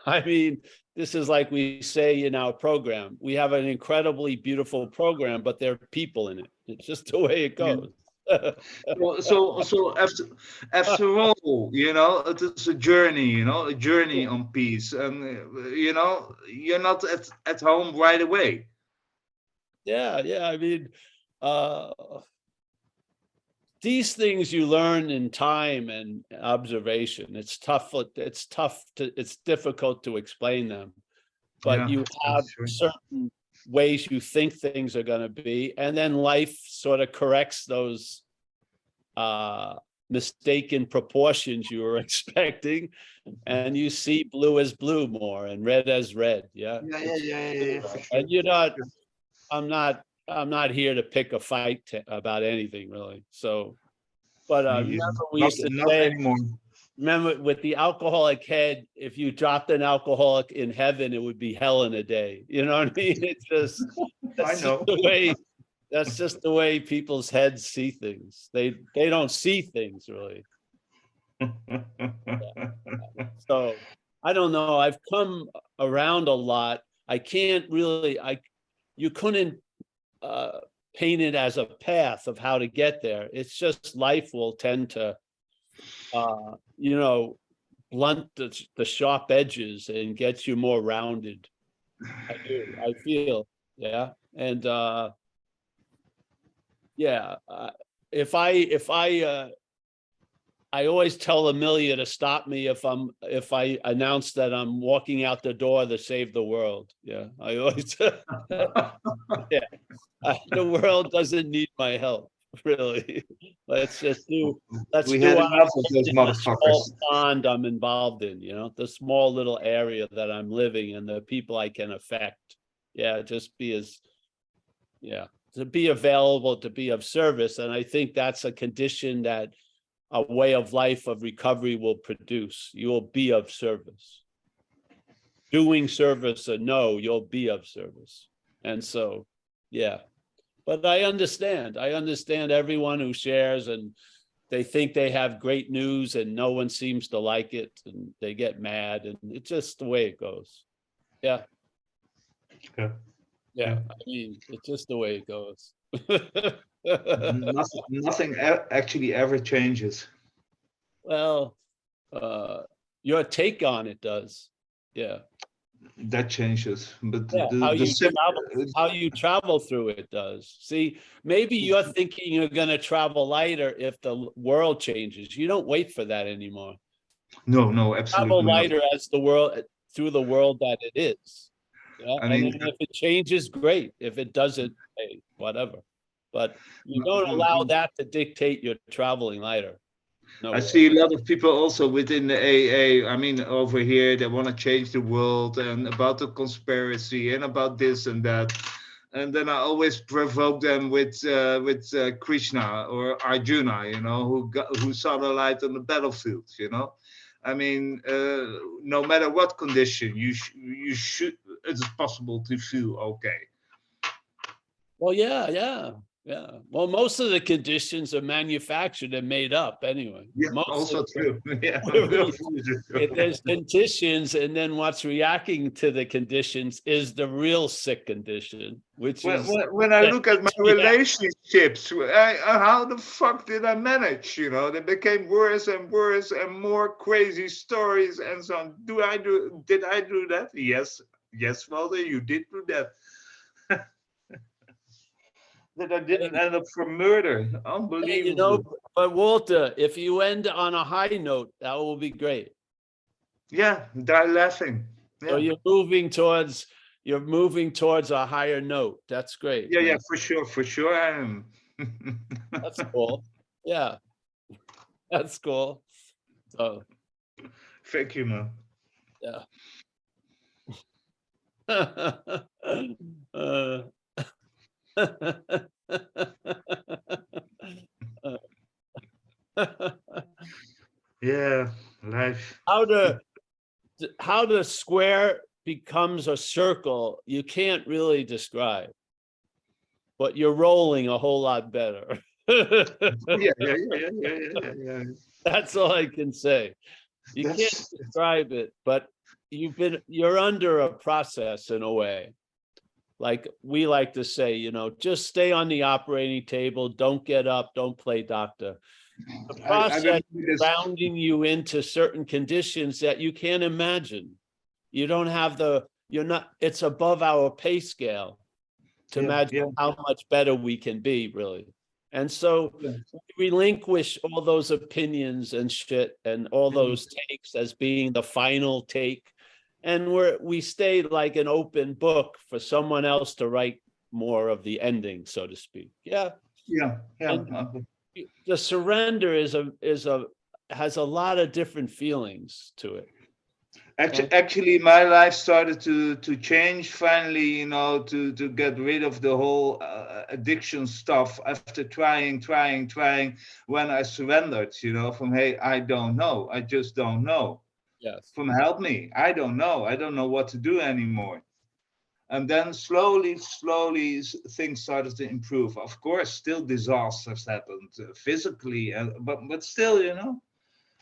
I mean, this is like we say in our program, we have an incredibly beautiful program, but there are people in it. It's just the way it goes. So after all, you know, it is a journey, you know, a journey on peace, and you know, you're not at home right away. Yeah. I mean, these things you learn in time and observation. It's difficult to explain them, but you have certain ways you think things are going to be, and then life sort of corrects those mistaken proportions you were expecting, and you see blue as blue more and red as red. Yeah. Yeah. And I'm I'm not here to pick a fight about anything really. So, but Yeah, remember we used to not say, anymore. remember with the alcoholic head, if you dropped an alcoholic in heaven, it would be hell in a day. You know what I mean? It's just, that's know. just the way, that's just the way people's heads see things. They don't see things really. So I don't know. I've come around a lot. I can't really, you couldn't paint it as a path of how to get there. It's just life will tend to, you know, blunt the sharp edges and get you more rounded. I do. I feel, yeah. And yeah, if I always tell Amelia to stop me if I announce that I'm walking out the door to save the world. Yeah, I always, yeah, the world doesn't need my help, really. Let's do We had our enough of those in the small motherfuckers. pond I'm involved in, you know, the small little area that I'm living in, the people I can affect. Yeah, just be as, yeah, to be available, to be of service. And I think that's a condition that a way of life of recovery will produce. You will be of service. Doing service or no, you'll be of service. And so, yeah. But I understand everyone who shares and they think they have great news and no one seems to like it and they get mad and it's just the way it goes. Yeah. Yeah. Yeah. I mean, it's just the way it goes. Nothing actually ever changes. Well, your take on it does. Yeah. That changes, but Yeah, how you travel through it does. See, maybe you're thinking you're going to travel lighter if the world changes. You don't wait for that anymore. no, Travel absolutely not. lighter as the world, through the world that it is. Yeah, I and mean, then if it changes, great. If it doesn't, hey, whatever. But you don't allow that to dictate your traveling lighter. No I way. see a lot of people also within the AA. I mean, over here, they want to change the world and about the conspiracy and about this and that. And then I always provoke them with Krishna or Arjuna, you know, who saw the light on the battlefield, you know. I mean, no matter what condition, you should. It's possible to feel okay. Well, yeah. Well, most of the conditions are manufactured and made up anyway. Yeah, Most also true. Yeah, if there's conditions, and then what's reacting to the conditions is the real sick condition, which is when I look at my relationships, how the fuck did I manage? You know, they became worse and worse and more crazy stories and so on. Did I do that? Yes, Walter, you did do that. That I didn't end up for murder. Unbelievable. Hey, you know, but Walter, if you end on a high note, that will be great. Yeah, die laughing. Yeah. So you're moving towards a higher note. That's great. Yeah, man. yeah, for sure I am. That's cool. Yeah, that's cool. So Thank you, man. yeah. Yeah, life. How the square becomes a circle, you can't really describe, but you're rolling a whole lot better. Yeah. That's all I can say. You can't describe it, but you're under a process in a way. Like we like to say, you know, just stay on the operating table, don't get up, don't play doctor. The process is rounding you into certain conditions that you can't imagine. You don't have it's above our pay scale to imagine how much better we can be, really. And so we relinquish all those opinions and shit and all those takes as being the final take. And we stay like an open book for someone else to write more of the ending, so to speak. Yeah. And the surrender has a lot of different feelings to it. Actually, my life started to change finally, you know, to get rid of the whole addiction stuff after trying. When I surrendered, you know, from hey, I don't know, I just don't know. Yes. From help me, I don't know what to do anymore. And then slowly, things started to improve. Of course, still disasters happened physically, but still, you know,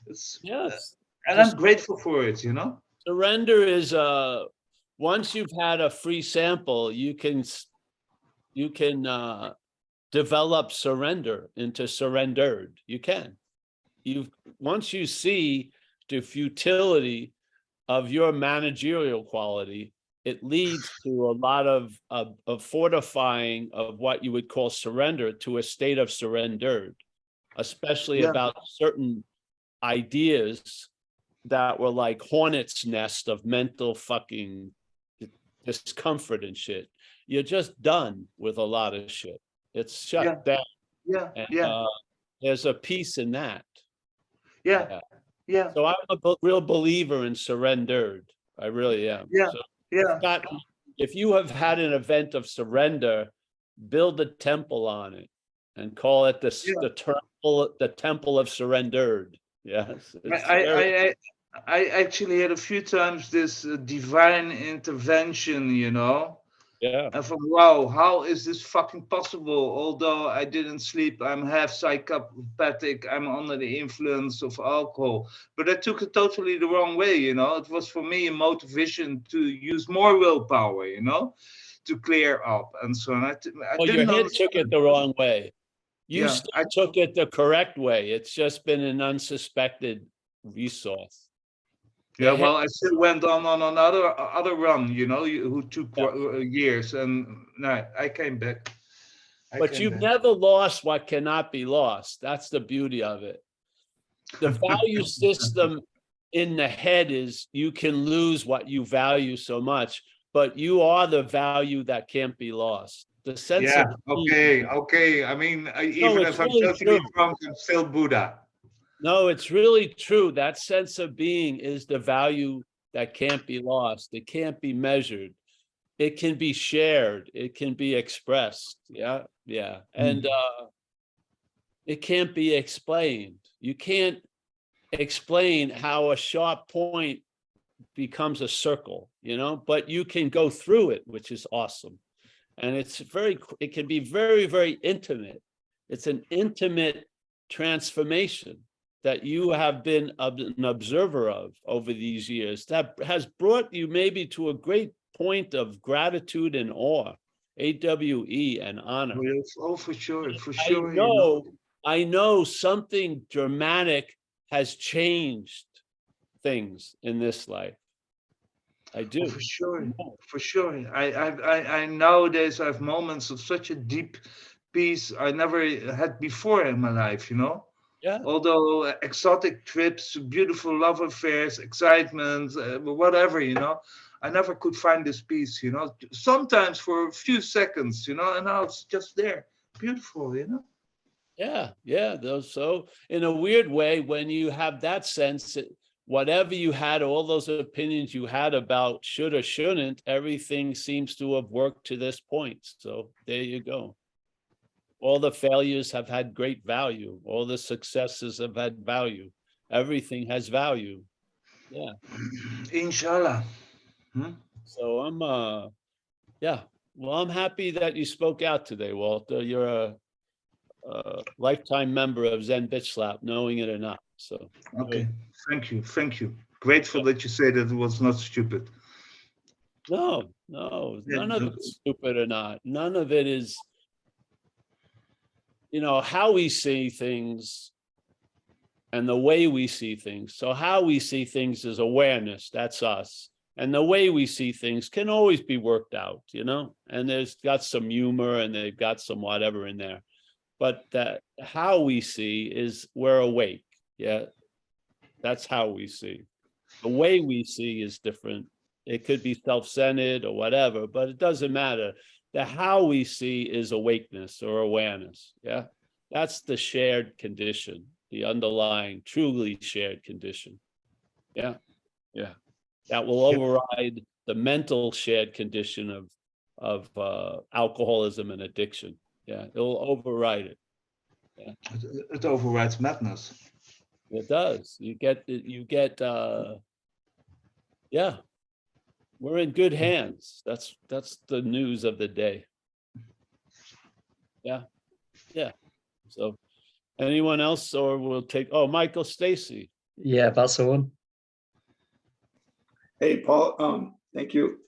it's Yes. and I'm grateful for it, you know. Surrender is once you've had a free sample, you can develop surrender into surrendered. You can. Once you see the futility of your managerial quality, it leads to a lot of fortifying of what you would call surrender to a state of surrendered, especially Yeah. about certain ideas that were like hornet's nest of mental fucking discomfort and shit. You're just done with a lot of shit. It's shut down. Yeah, And, yeah, there's a peace in that. yeah, yeah, So I'm a real believer in surrendered. I really am. yeah, So yeah. if you have had an event of surrender, build a temple on it and call it the temple of surrendered. Yes. I actually had a few times this divine intervention, you know. Yeah. And from wow, how is this fucking possible? Although I didn't sleep, I'm half psychopathic, I'm under the influence of alcohol. But I took it totally the wrong way, you know. It was for me a motivation to use more willpower, you know, to clear up and so on. I Well, your didn't head understand. took it the wrong way. You Yeah, still took it the correct way. It's just been an unsuspected resource. yeah, The head- well, I still went on another other run, you know, who took Yeah. years, and no, I came back. But you've never lost what cannot be lost. That's the beauty of it. The value system in the head is you can lose what you value so much, but you are the value that can't be lost. The sense Yeah, of okay. I mean, no, even it's if I'm really totally true. drunk, I'm still Buddha. No, it's really true. That sense of being is the value that can't be lost. It can't be measured. It can be shared. It can be expressed. Yeah, yeah. And it can't be explained. You can't explain how a sharp point becomes a circle, you know, but you can go through it, which is awesome. And it can be very, very intimate. It's an intimate transformation that you have been an observer of over these years that has brought you maybe to a great point of gratitude and awe, AWE and honor. Oh, for sure, I know something dramatic has changed things in this life. I do. Oh, for sure. I nowadays I have moments of such a deep peace I never had before in my life, you know. Yeah. Although exotic trips, beautiful love affairs, excitement, whatever, you know, I never could find this peace, you know. Sometimes for a few seconds, you know, and now it's just there, beautiful, you know. Yeah. So in a weird way, when you have that sense, whatever you had, all those opinions you had about should or shouldn't, everything seems to have worked to this point. So there you go. All the failures have had great value. All the successes have had value. Everything has value. Yeah. Inshallah. So yeah. Well, I'm happy that you spoke out today, Walter. You're a lifetime member of Zen Bitch Slap, knowing it or not. So okay, thank you. Grateful that you say that it was not stupid. No, none of it's stupid or not. None of it is, how we see things and the way we see things. So how we see things is awareness. That's us. And the way we see things can always be worked out, and there's got some humor and they've got some whatever in there. But that how we see is we're awake. Yeah. That's how we see. The way we see is different. It could be self-centered or whatever, but it doesn't matter. The how we see is awakeness or awareness. Yeah. That's the shared condition, the underlying, truly shared condition. Yeah. Yeah. that will override the mental shared condition of alcoholism and addiction. Yeah, it'll override it. It overrides madness. It does. You get, yeah, we're in good hands. That's the news of the day. Yeah, yeah. So anyone else, or we'll take, oh, Michael Stacy. Yeah, that's the one. Hey, Paul, thank you.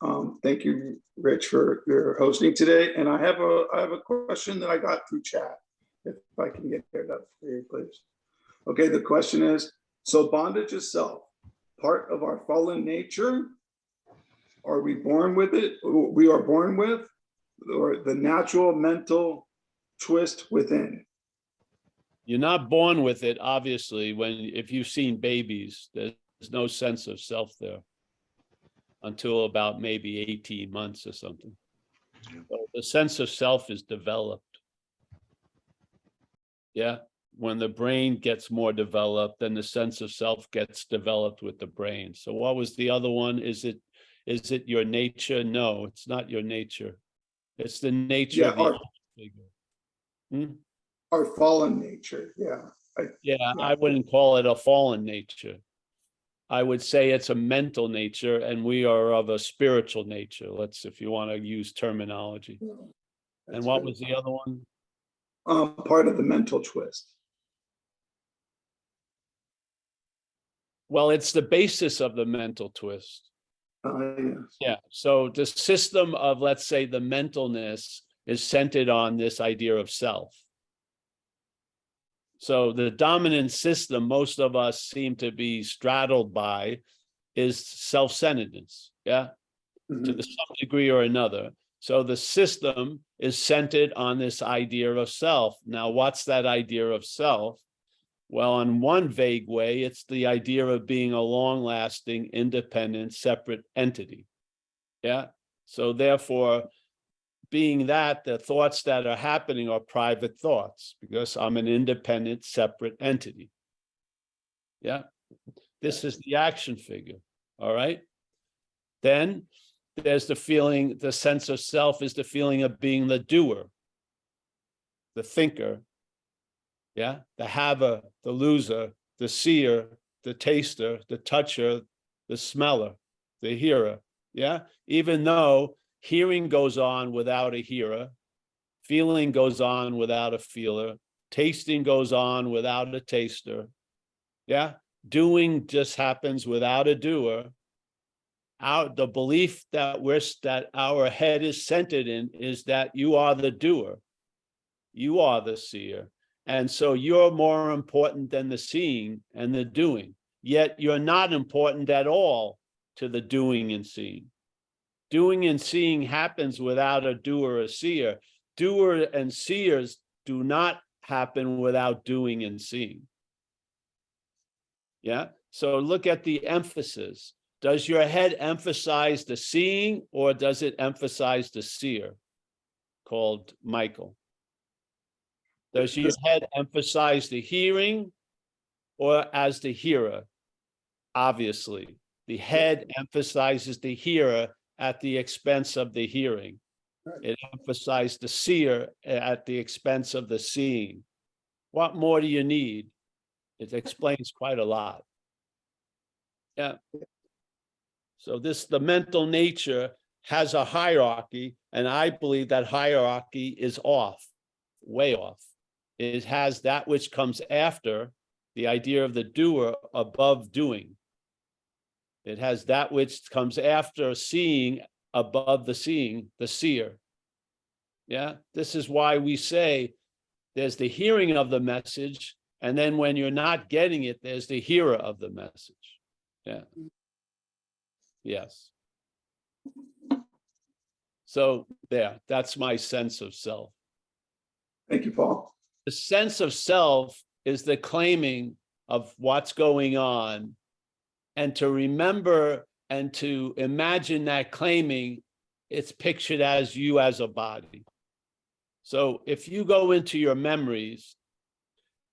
Thank you, Rich, for your hosting today. And I have a question that I got through chat. If I can get it up for you, please. Okay, the question is, so bondage is self, part of our fallen nature? Are we born with it? We are born with, or the natural mental twist within? You're not born with it, obviously. If you've seen babies, there's no sense of self there until about maybe 18 months or something. So the sense of self is developed. Yeah, when the brain gets more developed, then the sense of self gets developed with the brain. So what was the other one? Is it your nature? No, it's not your nature. It's the nature of the figure. Our fallen nature, yeah. I wouldn't call it a fallen nature. I would say it's a mental nature, and we are of a spiritual nature. If you want to use terminology. And what was the other one? Part of the mental twist. Well, it's the basis of the mental twist. Yes. Yeah. So the system of, let's say, the mentalness is centered on this idea of self. So the dominant system most of us seem to be straddled by is self-centeredness, yeah, to some degree or another. So the system is centered on this idea of self. Now, what's that idea of self? Well, in one vague way, it's the idea of being a long-lasting, independent, separate entity, yeah? So therefore, being that, the thoughts that are happening are private thoughts because I'm an independent, separate entity. Yeah, this is the action figure. All right. Then there's the feeling, the sense of self is the feeling of being the doer, the thinker. Yeah, the haver, the loser, the seer, the taster, the toucher, the smeller, the hearer. Yeah, even though hearing goes on without a hearer, feeling goes on without a feeler, tasting goes on without a taster. Yeah, doing just happens without a doer. The belief that our head is centered in is that you are the doer, you are the seer, and so you're more important than the seeing and the doing. Yet you're not important at all to the doing and seeing. Doing and seeing happens without a doer or seer. Doer and seers do not happen without doing and seeing. Yeah, so look at the emphasis. Does your head emphasize the seeing or does it emphasize the seer, called Michael? Does your head emphasize the hearing or as the hearer? Obviously, the head emphasizes the hearer at the expense of the hearing. It emphasized the seer at the expense of the seeing. What more do you need? It explains quite a lot. Yeah. So the mental nature has a hierarchy, and I believe that hierarchy is off, way off. It has that which comes after, the idea of the doer above doing. It has that which comes after seeing above the seeing, the seer. Yeah, this is why we say there's the hearing of the message, and then when you're not getting it, there's the hearer of the message. Yeah. Yes. So that's my sense of self. Thank you, Paul. The sense of self is the claiming of what's going on, and to remember and to imagine that claiming, it's pictured as you as a body. So if you go into your memories,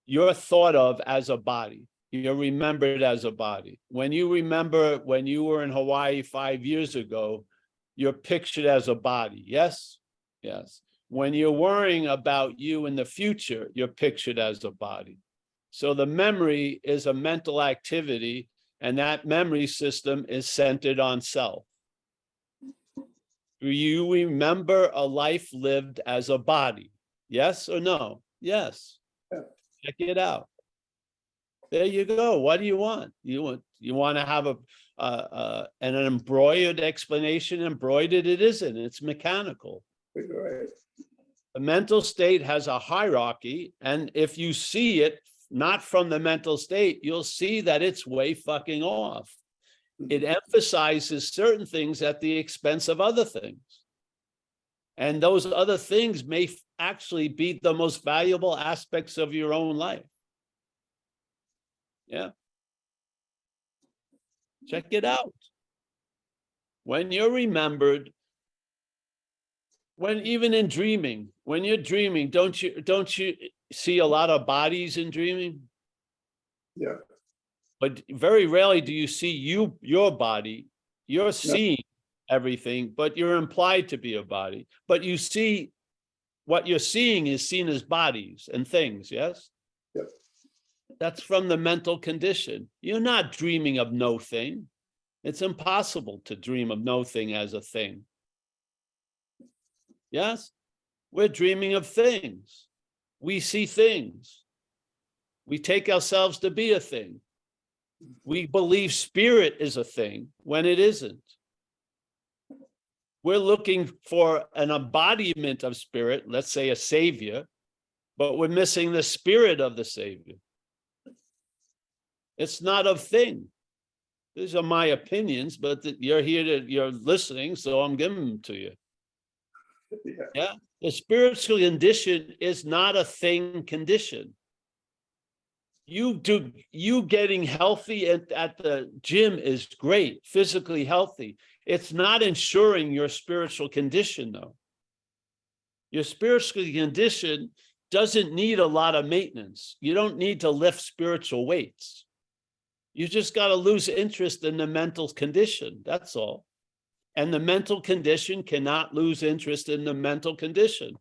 you're thought of as a body. you're remembered as a body. When you remember when you were in Hawaii 5 years ago, you're pictured as a body. Yes? Yes. When you're worrying about you in the future, you're pictured as a body. So the memory is a mental activity, and that memory system is centered on self. Do you remember a life lived as a body? Yes or no? Yes. Yeah. Check it out. There you go. What do you want? You want to have an embroidered explanation? Embroidered it isn't. It's mechanical. Right. The mental state has a hierarchy, and if you see it not from the mental state, you'll see that it's way fucking off. It emphasizes certain things at the expense of other things. And those other things may actually be the most valuable aspects of your own life. Yeah. Check it out. When you're remembered, when even in dreaming, when you're dreaming, don't you see a lot of bodies in dreaming? Yeah. But very rarely do you see your body. You're seeing everything, but you're implied to be a body. But you see, what you're seeing is seen as bodies and things, yes? Yep. That's from the mental condition. You're not dreaming of no thing. It's impossible to dream of no thing as a thing. Yes? We're dreaming of things. We see things. We take ourselves to be a thing. We believe spirit is a thing when it isn't. We're looking for an embodiment of spirit, let's say a savior, but we're missing the spirit of the savior. It's not a thing. These are my opinions, but you're listening, so I'm giving them to you. Yeah. The spiritual condition is not a thing condition. You getting healthy at the gym is great, physically healthy. It's not ensuring your spiritual condition, though. Your spiritual condition doesn't need a lot of maintenance. You don't need to lift spiritual weights. You just got to lose interest in the mental condition. That's all. And the mental condition cannot lose interest in the mental condition.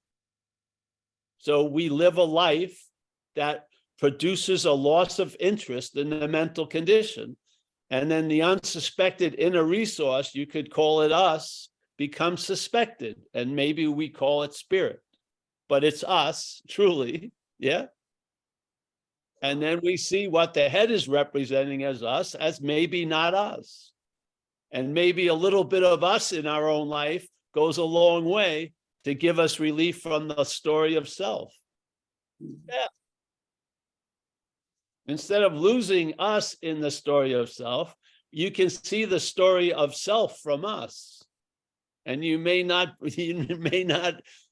So we live a life that produces a loss of interest in the mental condition. And then the unsuspected inner resource, you could call it us, becomes suspected. And maybe we call it spirit. But it's us, truly. Yeah. And then we see what the head is representing as us, as maybe not us. And maybe a little bit of us in our own life goes a long way to give us relief from the story of self. Yeah. Instead of losing us in the story of self, you can see the story of self from us. And you may not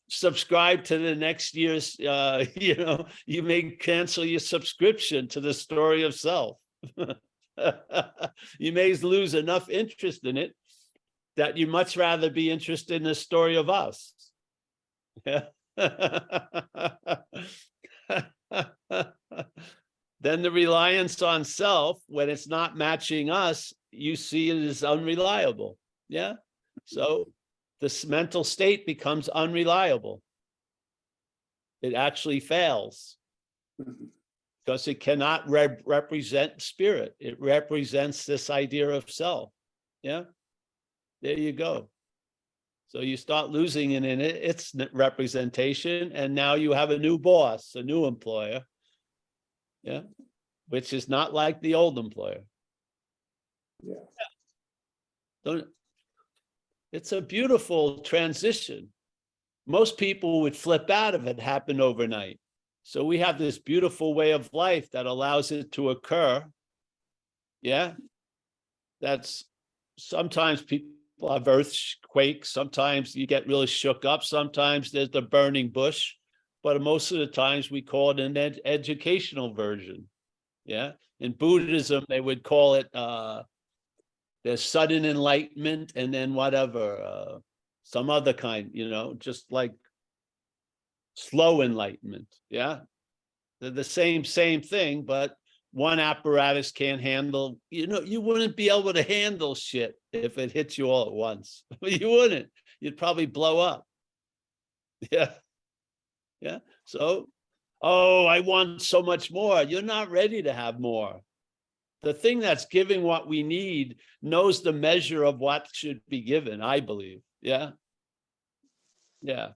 subscribe to the next year's, you may cancel your subscription to the story of self. You may lose enough interest in it that you much rather be interested in the story of us. Yeah. Then the reliance on self, when it's not matching us, you see it as unreliable. Yeah. So this mental state becomes unreliable. It actually fails because it cannot represent spirit. It represents this idea of self. Yeah. There you go. So you start losing it in its representation, and now you have a new boss, a new employer. Yeah, which is not like the old employer. Yeah. It's a beautiful transition. Most people would flip out if it happened overnight. So we have this beautiful way of life that allows it to occur. Yeah. That's sometimes people have earthquakes. Sometimes you get really shook up. Sometimes there's the burning bush. But most of the times we call it an educational version. Yeah. In Buddhism, they would call it there's sudden enlightenment and then whatever, some other kind, just like slow enlightenment. Yeah. They're the same thing, but one apparatus can't handle, you wouldn't be able to handle shit if it hits you all at once. You wouldn't. You'd probably blow up. Yeah. Yeah. So, oh, I want so much more. You're not ready to have more. The thing that's giving what we need knows the measure of what should be given, I believe. Yeah. Yeah.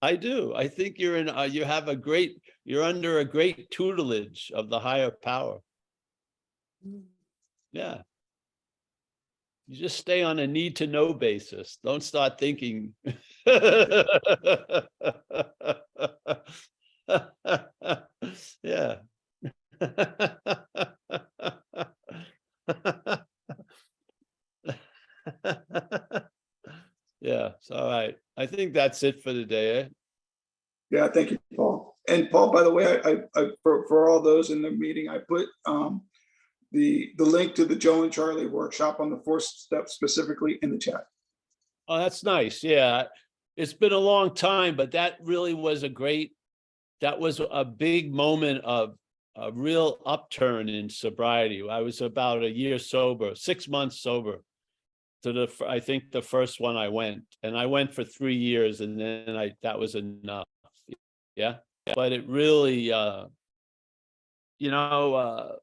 I do. I think you're under a great tutelage of the higher power. Yeah. You just stay on a need to know basis. Don't start thinking. Yeah. Yeah, it's all right. I think that's it for the day, eh? Yeah, thank you, Paul. And Paul, by the way, for all those in the meeting, I put the link to the Joe and Charlie workshop on the 4 steps specifically in the chat. Oh, that's nice. Yeah. It's been a long time, but that really was that was a big moment of a real upturn in sobriety. I was about a year sober, 6 months sober. I think the first one I went, and I went for 3 years, and then that was enough. Yeah. But it really, you know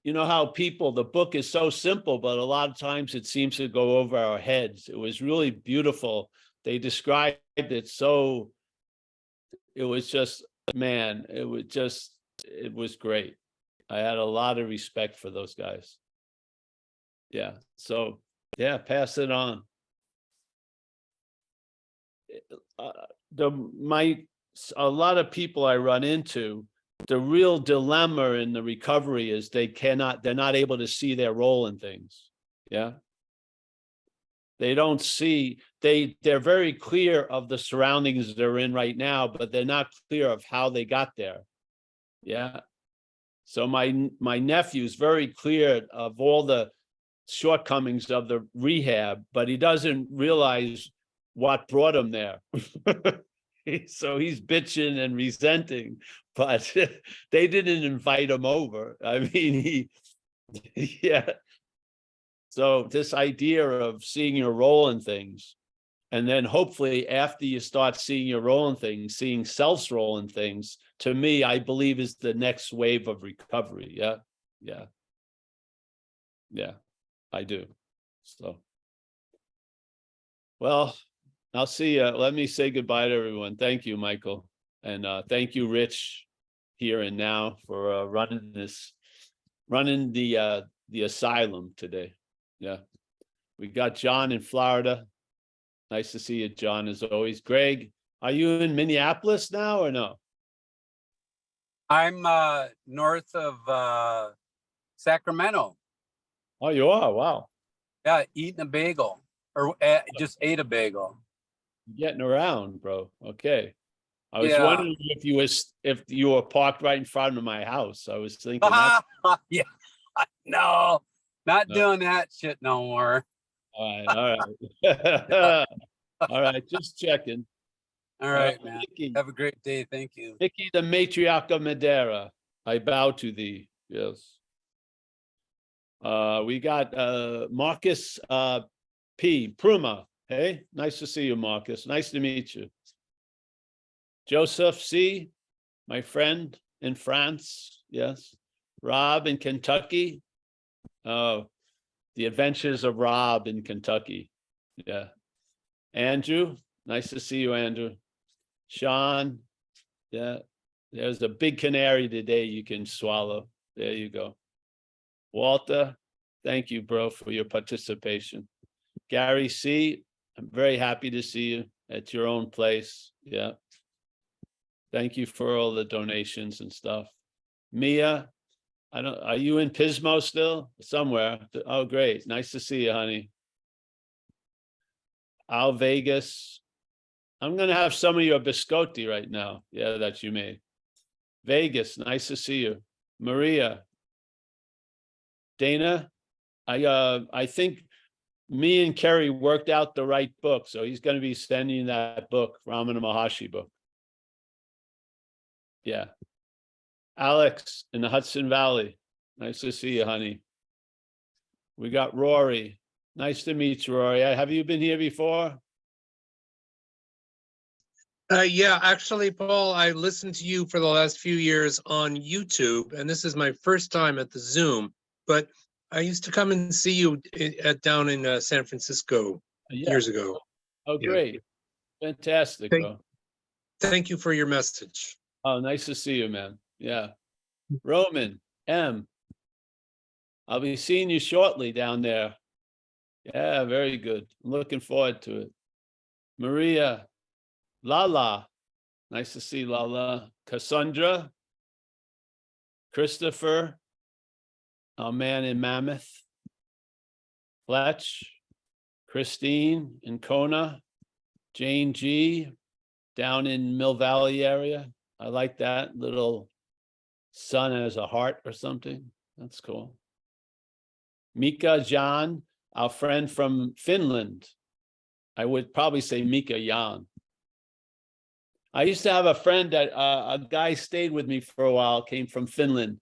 how the book is so simple, but a lot of times it seems to go over our heads. It was really beautiful. They described it so, it was just, man, it was great. I had a lot of respect for those guys. Yeah. So, yeah, pass it on. A lot of people I run into, the real dilemma in the recovery is they're not able to see their role in things. Yeah. They don't see, they're very clear of the surroundings they're in right now, but they're not clear of how they got there. Yeah. So my nephew's very clear of all the shortcomings of the rehab, but he doesn't realize what brought him there. So he's bitching and resenting, but they didn't invite him over. I mean, yeah. So this idea of seeing your role in things, and then hopefully after you start seeing your role in things, seeing self's role in things, to me, I believe is the next wave of recovery. Yeah. Yeah. Yeah, I do. So, well, I'll see you. Let me say goodbye to everyone. Thank you, Michael. And thank you, Rich, here and now for running the asylum today. Yeah. We got John in Florida. Nice to see you, John, as always. Greg, are you in Minneapolis now or no? I'm north of Sacramento. Oh, you are? Wow. Yeah, eating a bagel, or just ate a bagel. Getting around, bro. Okay. I was wondering if you were parked right in front of my house. I was thinking yeah. No, not doing that shit no more. All right. All right, just checking. All right, man. Mickey, Have a great day. Thank you. Mickey, the matriarch of Madeira, I bow to thee. Yes. We got Marcus P. Pruma. Hey, nice to see you, Marcus. Nice to meet you. Joseph C., my friend in France. Yes. Rob in Kentucky. Oh, the adventures of Rob in Kentucky. Yeah. Andrew, nice to see you, Andrew. Sean, yeah. There's a big canary today you can swallow. There you go. Walter, thank you, bro, for your participation. Gary C., I'm very happy to see you at your own place. Yeah. Thank you for all the donations and stuff. Mia, are you in Pismo still? Somewhere. Oh, great. Nice to see you, honey. Al Vegas. I'm going to have some of your biscotti right now. Yeah, that you made. Vegas, nice to see you. Maria. Dana, I think me and Kerry worked out the right book, so he's going to be sending that book, Ramana Maharshi book. Yeah. Alex in the Hudson Valley. Nice to see you, honey. We got Rory. Nice to meet you, Rory. Have you been here before? Yeah, actually, Paul, I listened to you for the last few years on YouTube, and this is my first time at the Zoom. But I used to come and see you down in San Francisco years ago. Oh, Yeah. great. Fantastic, Thank- bro. Thank you for your message. Oh, nice to see you, man. Yeah. Roman M. I'll be seeing you shortly down there. Yeah, very good. I'm looking forward to it. Maria, Lala. Nice to see Lala. Cassandra, Christopher, our man in Mammoth, Fletch, Christine in Kona, Jane G down in Mill Valley area. I like that little sun as a heart or something. That's cool. Mika Jan, our friend from Finland. I would probably say Mika Jan. I used to have a friend that a guy stayed with me for a while, came from Finland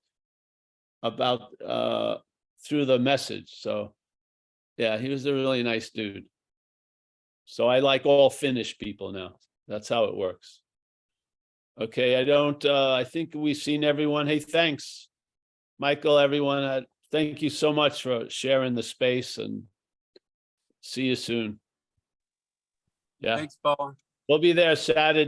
about through the message. So yeah, he was a really nice dude. So I like all Finnish people now. That's how it works. Okay, I think we've seen everyone. Hey, thanks, Michael, everyone. Thank you so much for sharing the space, and see you soon. Yeah, Thanks, Paul. we'll be there Saturday.